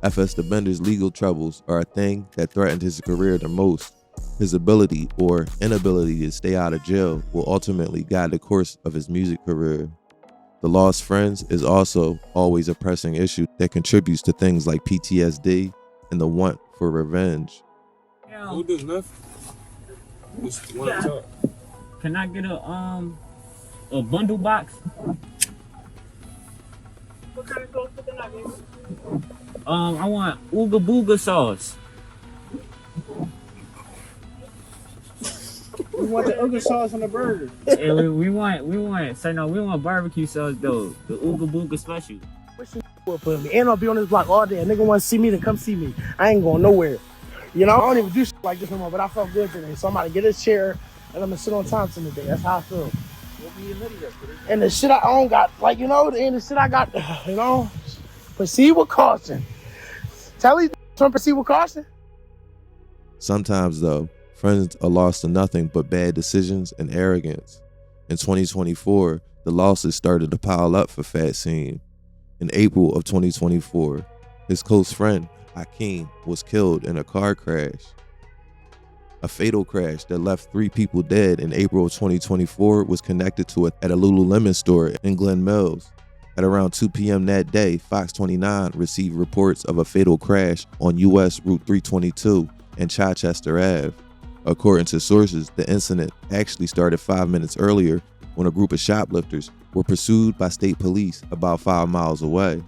FsDaBender's legal troubles are a thing that threatened his career the most. His ability or inability to stay out of jail will ultimately guide the course of his music career. The lost friends is also always a pressing issue that contributes to things like PTSD and the want for revenge. Who does nothing? Just want to talk. Can I get a bundle box? What kind of sauce can I get? I want Ooga Booga sauce. We want the Ooga sauce on the burger. Hey, we want barbecue sauce though. The Ooga Booga special. What you will put me? And I'll be on this block all day. A nigga want to see me, then come see me. I ain't going nowhere. You know, I don't even do shit like this no more, but I felt good today. So I'm about to get a chair and I'm gonna sit on Thompson today. That's how I feel. And the shit I don't got, like, you know, and the shit I got, you know, proceed with caution. Tell these to proceed with caution. Sometimes, though, friends are lost to nothing but bad decisions and arrogance. In 2024, the losses started to pile up for Fat Scene. In April of 2024, his close friend, Hakeem, was killed in a car crash. A fatal crash that left 3 people dead in April of 2024 was connected to it at a Lululemon store in Glen Mills. At around 2 p.m. that day, Fox 29 received reports of a fatal crash on U.S. Route 322 and Chichester Ave. According to sources, the incident actually started 5 minutes earlier when a group of shoplifters were pursued by state police about 5 miles away.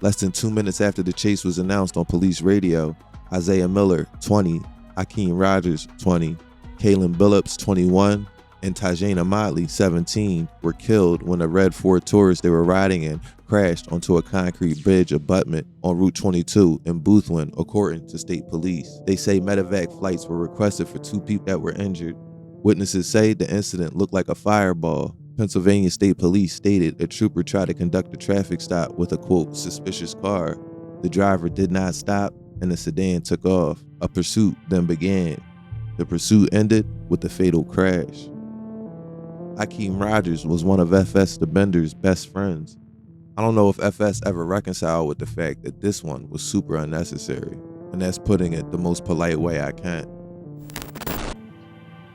Less than 2 minutes after the chase was announced on police radio, Isaiah Miller, 20, Hakeem Rogers, 20, Kaylin Billups, 21, and Tajana Motley, 17, were killed when a red Ford Taurus they were riding in crashed onto a concrete bridge abutment on Route 22 in Boothwyn, according to state police. They say medevac flights were requested for 2 people that were injured. Witnesses say the incident looked like a fireball. Pennsylvania State Police stated a trooper tried to conduct a traffic stop with a, quote, suspicious car. The driver did not stop and the sedan took off. A pursuit then began. The pursuit ended with the fatal crash. Hakeem Rogers was one of FsDaBender's best friends. I don't know if FS ever reconciled with the fact that this one was super unnecessary, and that's putting it the most polite way I can.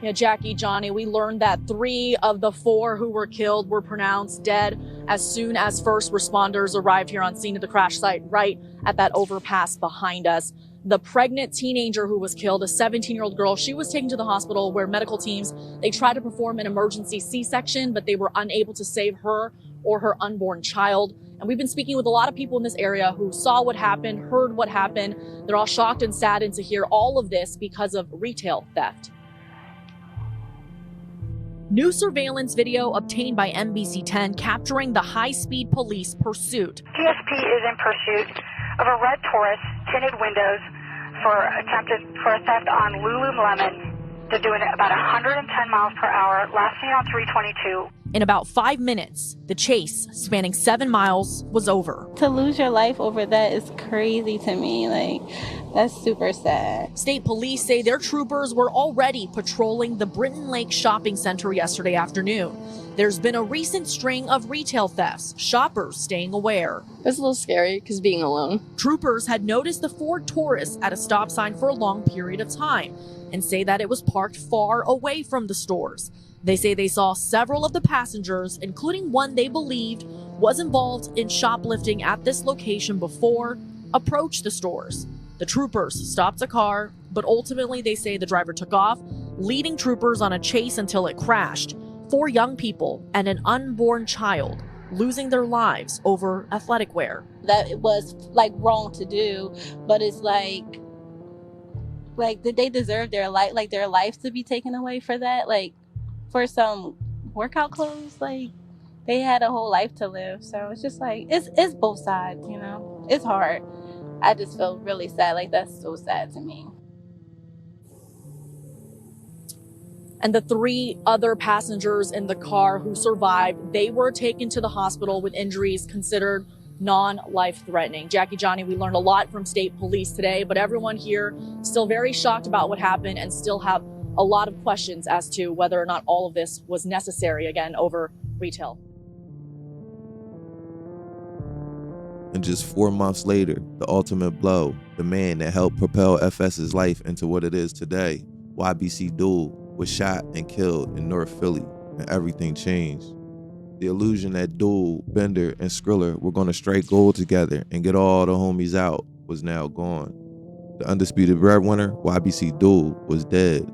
Yeah, Jackie, Johnny, we learned that 3 of the 4 who were killed were pronounced dead as soon as first responders arrived here on scene at the crash site right at that overpass behind us. The pregnant teenager who was killed, a 17-year-old girl, she was taken to the hospital where medical teams, they tried to perform an emergency C-section, but they were unable to save her or her unborn child. And we've been speaking with a lot of people in this area who saw what happened, heard what happened. They're all shocked and saddened to hear all of this because of retail theft. New surveillance video obtained by NBC10 capturing the high-speed police pursuit. TSP is in pursuit of a red Taurus, tinted windows, for a theft on Lululemon. They're doing it about 110 miles per hour, last seen on 322. In about 5 minutes, the chase, spanning 7 miles, was over. To lose your life over that is crazy to me. Like, that's super sad. State police say their troopers were already patrolling the Britton Lake shopping center yesterday afternoon. There's been a recent string of retail thefts, shoppers staying aware. It was a little scary because being alone. Troopers had noticed the Ford Taurus at a stop sign for a long period of time and say that it was parked far away from the stores. They say they saw several of the passengers, including one they believed was involved in shoplifting at this location before, approach the stores. The troopers stopped a car, but ultimately they say the driver took off, leading troopers on a chase until it crashed. 4 young people and an unborn child losing their lives over athletic wear. That it was like wrong to do, but it's like did they deserve their lives to be taken away for that? Like for some workout clothes? Like they had a whole life to live. So it's just like it's both sides, you know. It's hard. I just feel really sad. Like that's so sad to me. And the 3 other passengers in the car who survived, they were taken to the hospital with injuries considered non-life-threatening. Jackie, Johnny, we learned a lot from state police today, but everyone here still very shocked about what happened and still have a lot of questions as to whether or not all of this was necessary, again, over retail. And just 4 months later, the ultimate blow, the man that helped propel FS's life into what it is today, YBC Duel, was shot and killed in North Philly, and everything changed. The illusion that Duel, Bender, and Skrilla were going to strike gold together and get all the homies out was now gone. The undisputed breadwinner, YBC Duel, was dead.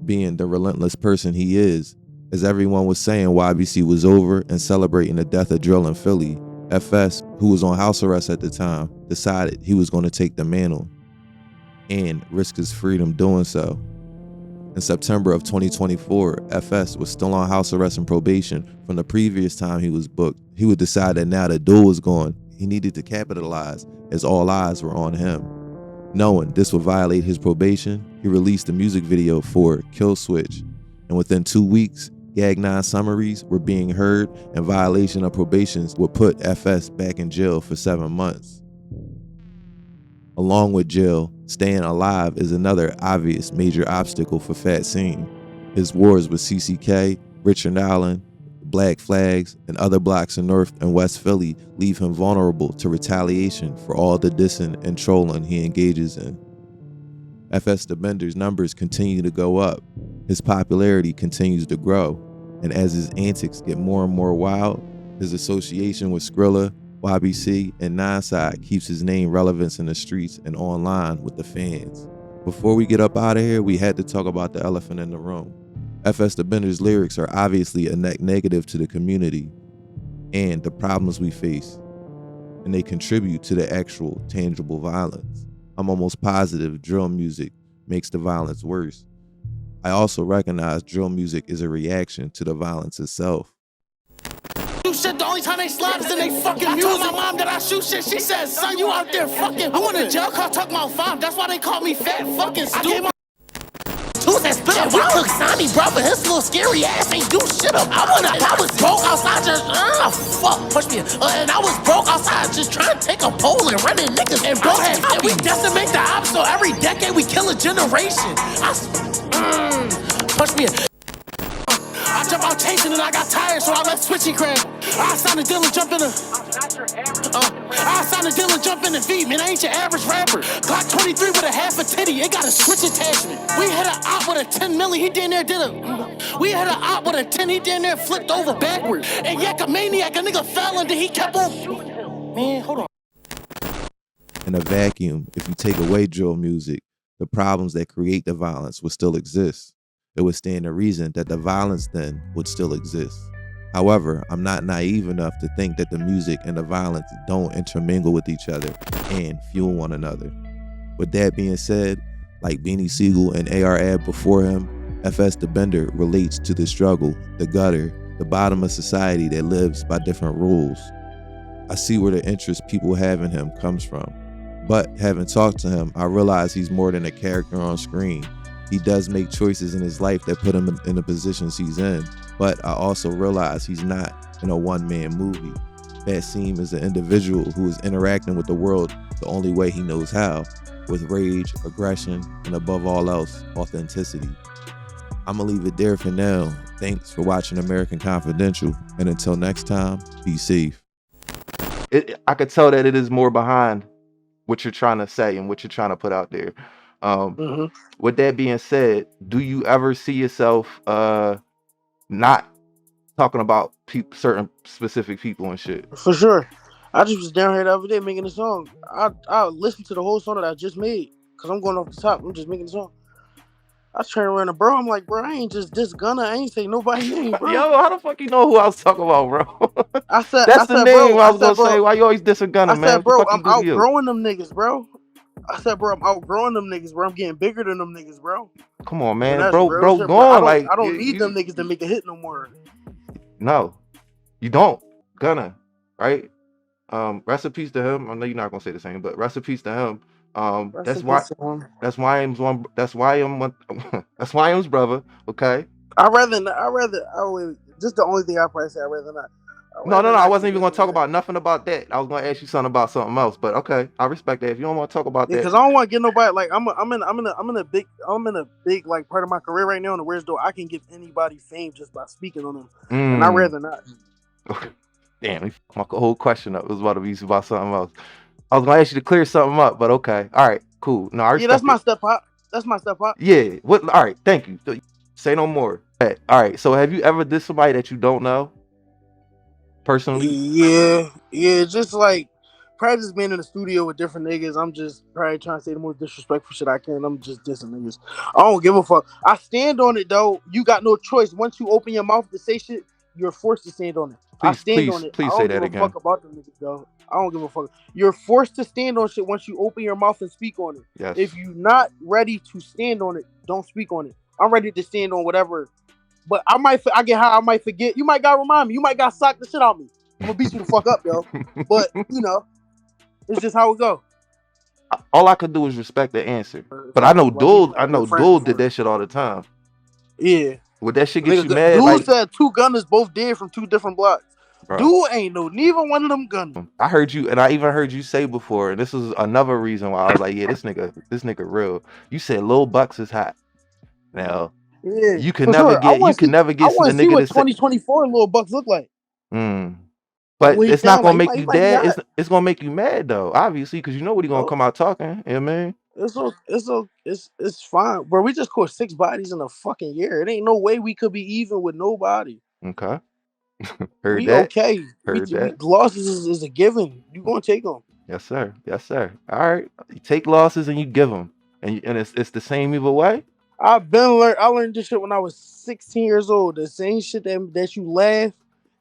Being the relentless person he is, as everyone was saying YBC was over and celebrating the death of Drill in Philly, FS, who was on house arrest at the time, decided he was going to take the mantle and risk his freedom doing so. In September of 2024, FS was still on house arrest and probation from the previous time he was booked. He would decide that now that Duel was gone, he needed to capitalize as all eyes were on him. Knowing this would violate his probation, he released a music video for Kill Switch, and within 2 weeks, Gag 9 summaries were being heard and violation of probations would put FS back in jail for 7 months. Along with jail, staying alive is another obvious major obstacle for Fat Scene. His wars with CCK, Richard Allen, Black Flags, and other blocks in North and West Philly leave him vulnerable to retaliation for all the dissing and trolling he engages in. FsDaBender's numbers continue to go up. His popularity continues to grow, and as his antics get more and more wild, his association with Skrilla, YBC, and Nineside keeps his name relevance in the streets and online with the fans. Before we get up out of here, we had to talk about the elephant in the room. FsDaBender's lyrics are obviously a net negative to the community and the problems we face, and they contribute to the actual tangible violence. I'm almost positive drill music makes the violence worse. I also recognize drill music is a reaction to the violence itself. Do shit, the only time they slap is in they fucking music. I told my mom that I shoot shit, she said, son, you out there fucking. I went to jail car talking about 5, that's why they call me fat fucking stupid. That spit up, I look Sonny, bro, but his little scary ass ain't do shit up. I was broke outside just, fuck, push me. And I was broke outside just trying to take a pole and running niggas. And bro, and we decimate the ops, so every decade we kill a generation. Push me. I jump out chasing and I got tired, so I left switching crab. I signed a deal and jump in the V, man, I ain't your average rapper. Glock 23 with a half a titty, it got a switch attachment. We had an op with a 10 milli, he did there, we had an op with a 10, he did there, flipped over backward. And yak a maniac, a nigga fell and then he kept on. Man, hold on. In a vacuum, if you take away drill music, the problems that create the violence would still exist. It would stand to reason that the violence then would still exist. However, I'm not naive enough to think that the music and the violence don't intermingle with each other and fuel one another. With that being said, like Beanie Siegel and AR Ab before him, FsDaBender relates to the struggle, the gutter, the bottom of society that lives by different rules. I see where the interest people have in him comes from. But having talked to him, I realize he's more than a character on screen. He does make choices in his life that put him in the positions he's in, but I also realize he's not in a one-man movie. Fassim is an individual who is interacting with the world the only way he knows how, with rage, aggression, and above all else, authenticity. I'm gonna leave it there for now. Thanks for watching American Confidential, and until next time, be safe. I could tell that it is more behind what you're trying to say and what you're trying to put out there. With that being said, do you ever see yourself not talking about certain specific people and shit? For sure. I just was down here the other day making a song. I listened to the whole song that I just made because I'm going off the top. I'm just making a song. I turned around to bro. I'm like, bro, I ain't just this Gunna. I ain't say nobody name, bro. Yo, how the fuck you know who I was talking about, bro? I said, That's the name bro. I I was gonna said, bro. say. Why you always dissing Gunna, I man? said, What the bro. fuck he I'm do to you? outgrowing them niggas, bro. I said, bro, I'm outgrowing them niggas, bro. I'm getting bigger than them niggas, bro. Come on, And man, that's bro, real bro, shit, bro. gone. Like I don't need them you niggas to make a hit no more. no, you don't. Gunna, right? Recipes to him. I know you're not gonna say the same, but recipes to him. Rest That's in why. peace to him. That's why I'm one. That's why I'm one. That's why I'm brother. Okay. Just the only thing I probably say, I'd rather not. No, no, no. I wasn't even gonna talk about nothing about that. I was gonna ask you something about something else. But okay, I respect that. If you don't want to talk about that, Because I don't want to get nobody like I'm in a big like part of my career right now, and where's though I can give anybody fame just by speaking on them, and I'd rather not. Okay. Damn, we fucked my whole question up. It was about to be about something else. I was gonna ask you to clear something up, but okay. All right, cool. No, I respect that's my it. step up. That's my step up. Yeah. What? All right. Thank you. Say no more. All right. So, have you ever did somebody that you don't know personally? Yeah. Just like probably just being in the studio with different niggas. I'm just probably trying to say the most disrespectful shit I can. I'm just dissing niggas. I don't give a fuck. I stand on it though. You got no choice. Once you open your mouth to say shit, you're forced to stand on it. I stand on it. I Please say don't that give a again. fuck about them niggas though. I don't give a fuck. You're forced to stand on shit once you open your mouth and speak on it. Yes. If you're not ready to stand on it, don't speak on it. I'm ready to stand on whatever. But I get high, I might forget. You might gotta remind me. You might gotta sock the shit out of me. I'm gonna beat you the fuck up, yo. But it's just how it go. All I could do is respect the answer. But I know Duel did that shit all the time. Yeah. Would that shit get you mad? Dude Like, said two gunners both dead from two different blocks. bro, Dude ain't neither one of them gunners. I heard you, and I even heard you say before, and this is another reason why I was like, yeah, this nigga real. You said Lil Bucks is hot. Now, yeah, you can never get I want to see what to say 2024 Lil Bucks look like. But it's not gonna make you dead. Like, It's gonna make you mad though, obviously, because you know what he gonna come out talking. Yeah, man. It's fine, bro. We just caught 6 bodies in a fucking year. It ain't no way we could be even with nobody. Okay. Heard we that. Okay. Heard that. Losses is a given. You gonna take them? Yes, sir. Yes, sir. All right. You take losses and you give them, and it's the same either way. I learned this shit when I was 16 years old. The same shit that you laugh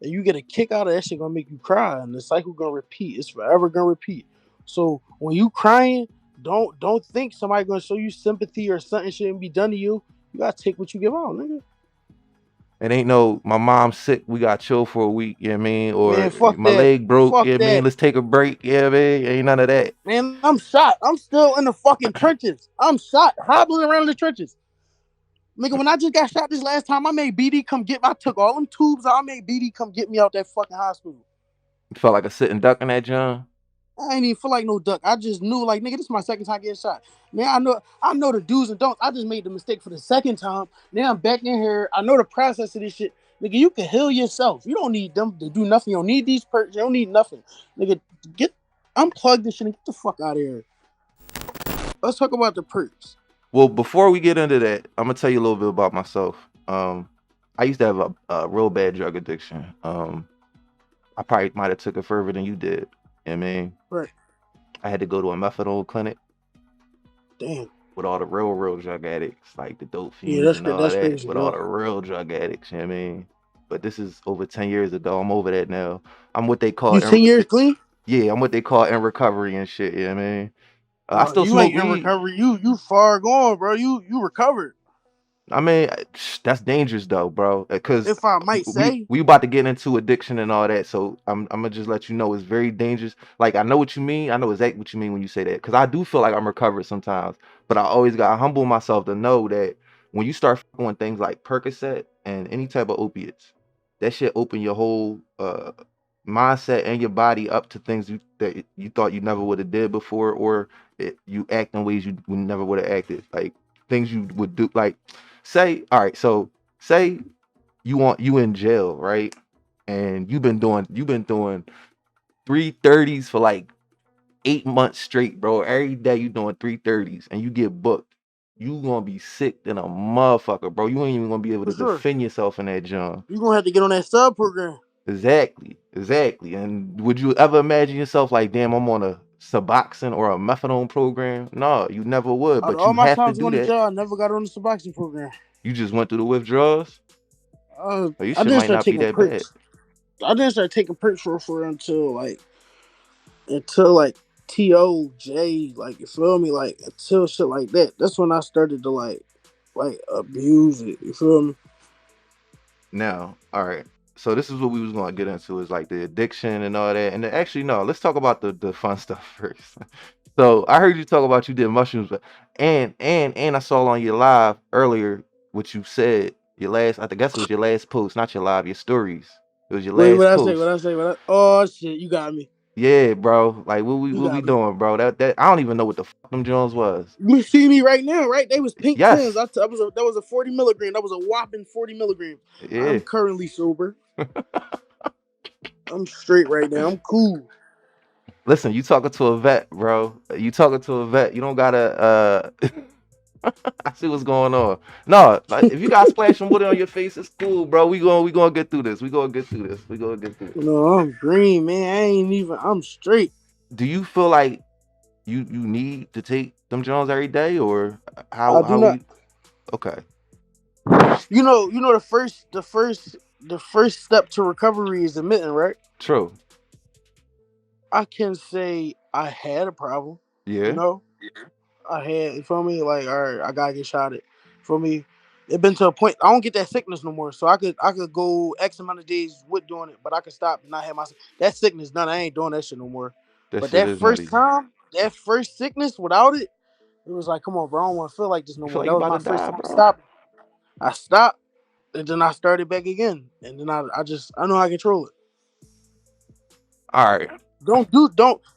and you get a kick out of, that shit gonna make you cry, and the cycle gonna repeat. It's forever gonna repeat. So when you crying, don't think somebody gonna show you sympathy or something shouldn't be done to you. You gotta take what you give out, nigga. It ain't no my mom's sick, we got chill for a week, you know what I mean? Or Man, my leg broke, fuck you know what I mean? Let's take a break, yeah, man. Ain't none of that. Man, I'm shot. I'm still in the fucking trenches. I'm shot, hobbling around the trenches. Nigga, when I just got shot this last time, I made BD come get me. I took all them tubes out. I made BD come get me out that fucking hospital. You felt like a sitting duck in that John? I ain't even feel like no duck. I just knew, like, nigga, this is my second time getting shot. Now I know the do's and don'ts. I just made the mistake for the second time. Now I'm back in here. I know the process of this shit. Nigga, you can heal yourself. You don't need them to do nothing. You don't need these perks. You don't need nothing. Nigga, unplug this shit and get the fuck out of here. Let's talk about the perks. Well, before we get into that, I'm gonna tell you a little bit about myself. I used to have a real bad drug addiction. I probably might have took it further than you did. You know what I mean? Right. I had to go to a methadone clinic. Damn. With all the real drug addicts, like the dope fiends and all that. Crazy, with all the real drug addicts, you know what I mean? But this is over 10 years ago. I'm over that now. I'm what they call... You 10 years clean? Yeah, I'm what they call in recovery and shit, you know what I mean? I still you smoke ain't in weed. recovery. You far gone, bro. You recovered. I mean, that's dangerous though, bro. Because if I might say, we about to get into addiction and all that. So I'm gonna just let you know it's very dangerous. Like, I know what you mean. I know exactly what you mean when you say that. Because I do feel like I'm recovered sometimes, but I always gotta humble myself to know that when you start doing things like Percocet and any type of opiates, that shit open your whole mindset and your body up to things that you thought you never would have did before, or you act in ways you never would have acted. Like things you would do, like. Say you in jail, right? And you've been doing 330s for like 8 months straight, bro. Every day you doing 330s and you get booked. You gonna be sick than a motherfucker, bro. You ain't even gonna be able to defend yourself in that job. You gonna have to get on that sub program. Exactly. And would you ever imagine yourself like, damn, I'm on a Suboxone or a methadone program? No, you never would, Out of but all you my have to times do going to that. jail, I never got on the Suboxone program. You just went through the withdrawals? Uh, Or your I shit didn't might start not be taking that bad. perks. I didn't start taking perks for until like TOJ, like you feel me, like until shit like that. That's when I started to like abuse it. You feel me? Now, all right. So this is what we was gonna get into is like the addiction and all that. And then actually, no, let's talk about the fun stuff first. So I heard you talk about you did mushrooms, but and I saw on your live earlier what you said. Your last, I guess it was your last post, not your live, your stories. It was your Wait, what last I say? post. What I say? Oh shit, you got me. Yeah, bro. Like what You we got me. doing, bro? That I don't even know what the fuck them Jones was. You see me right now, right? They was pink Tims. Yes. That was a 40 milligram. That was a whopping 40 milligrams. Yeah. I'm currently sober. I'm straight right now. I'm cool. Listen, you talking to a vet, bro. You talking to a vet. You don't gotta I see what's going on. No, like, if you got splashing water on your face, it's cool, bro. We gonna get through this. We gonna get through this. We gonna get through this. No, I'm green, man. I'm straight. Do you feel like you need to take them Jones every day, or I do not. we? Okay. You know the first step to recovery is admitting, right? True. I can say I had a problem. Yeah. You know, I had. You feel me? Like, all right, I gotta get shot at. For me, it been to a point I don't get that sickness no more. So I could go X amount of days with doing it, but I could stop and not have my that sickness done. I ain't doing that shit no more. That But shit that is first nutty. time, that first sickness without it, it was like, come on, bro, I don't want to feel like this no You feel more. like That you was about my to first die, time bro? stopping. I stopped, and then I started back again, and then I know how to control it. All right. Don't.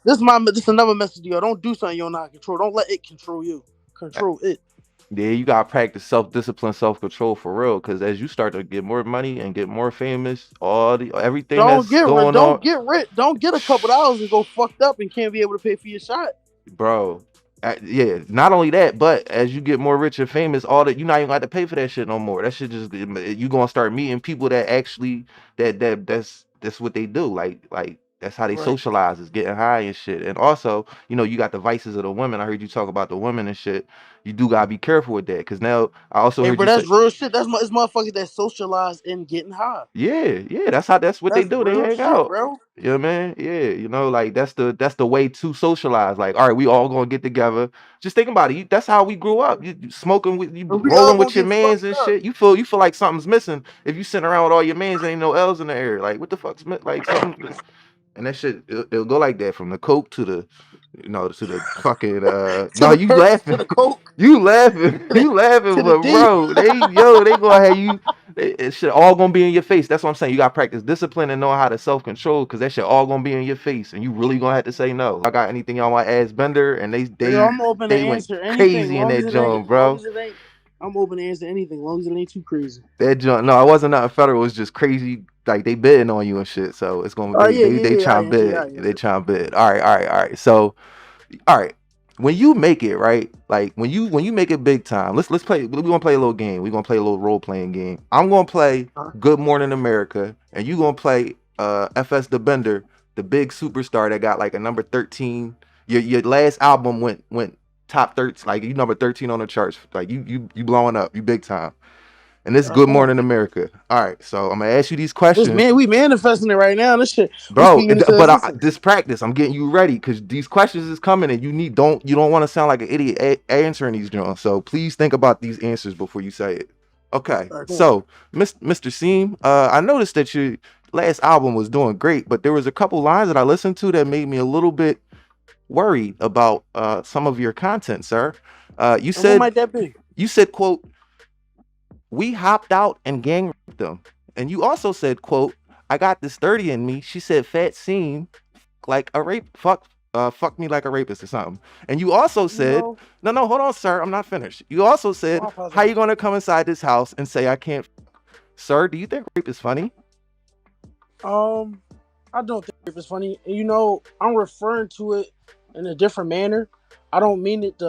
This is another message to y'all. Don't do something you don't know how to control. Don't let it control you. Control it. Yeah, you gotta practice self-discipline, self-control for real. Cause as you start to get more money and get more famous, everything Don't that's get going on, rich. Don't get a couple dollars and go fucked up and can't be able to pay for your shot. bro. Yeah, not only that, but as you get more rich and famous, all that you not even got to pay for that shit no more. That shit just you gonna start meeting people that actually that's what they do. Like that's how they Right. socialize, is getting high and shit. And also, you got the vices of the women. I heard you talk about the women and shit. You do gotta be careful with that, because now I also Hey, heard bro, you say, that's real shit. It's motherfuckers that socialize in getting high. yeah, that's what they That's do. They real hang shit, out. bro. You know what I mean? Yeah, like that's the way to socialize. Like, all right, we all gonna get together. Just think about it. That's how we grew up. You smoking with you, And we all rolling gonna with your get mans fucked and up. shit. You feel like something's missing if you sitting around with all your mans and ain't no L's in the air. Like, what the fuck's like something? And that shit, it'll go like that from the coke to the, to the fucking. To No, the you perks, to laughing, the coke, you laughing, you laughing, to the but D. bro, they gonna have you. It shit all gonna be in your face. That's what I'm saying. You gotta practice discipline and know how to self control, because that shit all gonna be in your face, and you really gonna have to say no. I got anything y'all want to ask Bender, and Yo, I'm open to they went answer anything, crazy in long as that it ain't, joint, bro. I'm open to answer anything, long as it ain't too crazy. That joint, no, it wasn't nothing federal. It was just crazy. Like they bidding on you and shit. So it's gonna Oh they yeah. I trying answer. bid. They trying bid. All right. So all right. When you make it, right? Like when you make it big time, let's play. We're gonna play a little game. We're gonna play a little role playing game. I'm gonna play Good Morning America, and you gonna play FsDaBender, the big superstar that got like a number 13. Your last album went top 13, like you number 13 on the charts. Like you blowing up, you big time. And this is Good Morning America. All right, so I'm gonna ask you these questions. We manifesting it right now. This shit, we Bro, speaking into but existence. this practice, I'm getting you ready, because these questions is coming, and you don't want to sound like an idiot answering these, John. So please think about these answers before you say it. Okay, Right, so Mr. Seam, I noticed that your last album was doing great, but there was a couple lines that I listened to that made me a little bit worried about some of your content, sir. You said, what might that be? You said, quote, "We hopped out and gang raped them," and you also said, quote, "I got this 30 in me." She said, "Fat seem like a fuck me like a rapist," or something. And you also said, no, hold on, sir, I'm not finished. You also said, "How you gonna come inside this house and say I can't Sir, do you think rape is funny? I don't think rape is funny. I'm referring to it in a different manner. I don't mean it to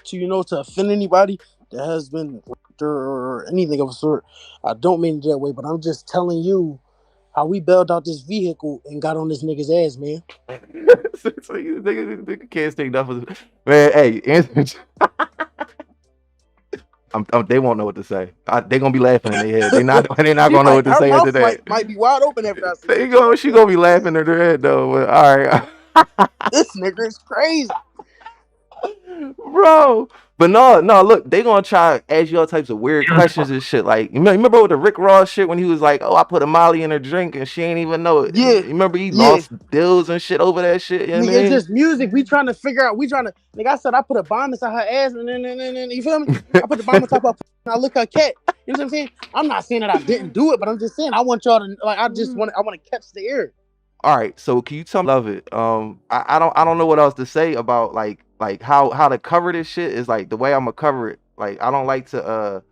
offend anybody that has been raped or anything of a sort. I don't mean it that way, but I'm just telling you how we bailed out this vehicle and got on this nigga's ass, man. So you nigga can't take nothing. Man, hey, answer. They won't know what to say. They gonna be laughing in their head. They not gonna know what to say after that. Might be wide open after I say She gonna be laughing in their head though. But all right. This nigga is crazy, bro. But no, look, they gonna try to ask you all types of weird questions and shit. Like, you remember with the Rick Ross shit when he was like, "Oh, I put a Molly in her drink and she ain't even know it." Yeah. You remember he lost deals and shit over that shit. You know what I mean? It's just music. We trying to figure out. Like I said, I put a bomb inside her ass, and then you feel me? I put the bomb on top of her, and I lick her cat. You know what I'm saying? I'm not saying that I didn't do it, but I'm just saying I want y'all to like. I want to catch the air. All right, so can you tell me? Love it. I don't know what else to say about like how to cover this shit is like the way I'm gonna cover it. Like I don't like to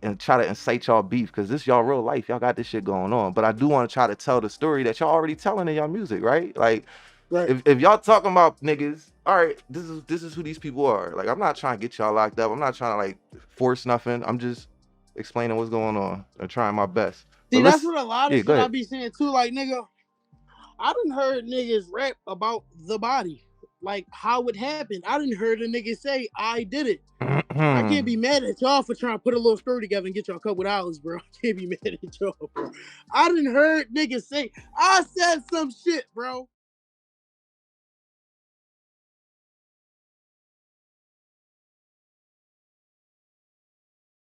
and try to incite y'all beef because this y'all real life. Y'all got this shit going on. But I do want to try to tell the story that y'all already telling in y'all music, right? Like if y'all talking about niggas, all right, this is who these people are. Like I'm not trying to get y'all locked up. I'm not trying to like force nothing. I'm just explaining what's going on and trying my best. See, that's what a lot of shit I be saying too. Like nigga, I done heard niggas rap about the body, like how it happened. I done heard a nigga say, I did it. I can't be mad at y'all for trying to put a little story together and get y'all a couple dollars, bro. I can't be mad at y'all, bro. I done heard niggas say, I said some shit, bro.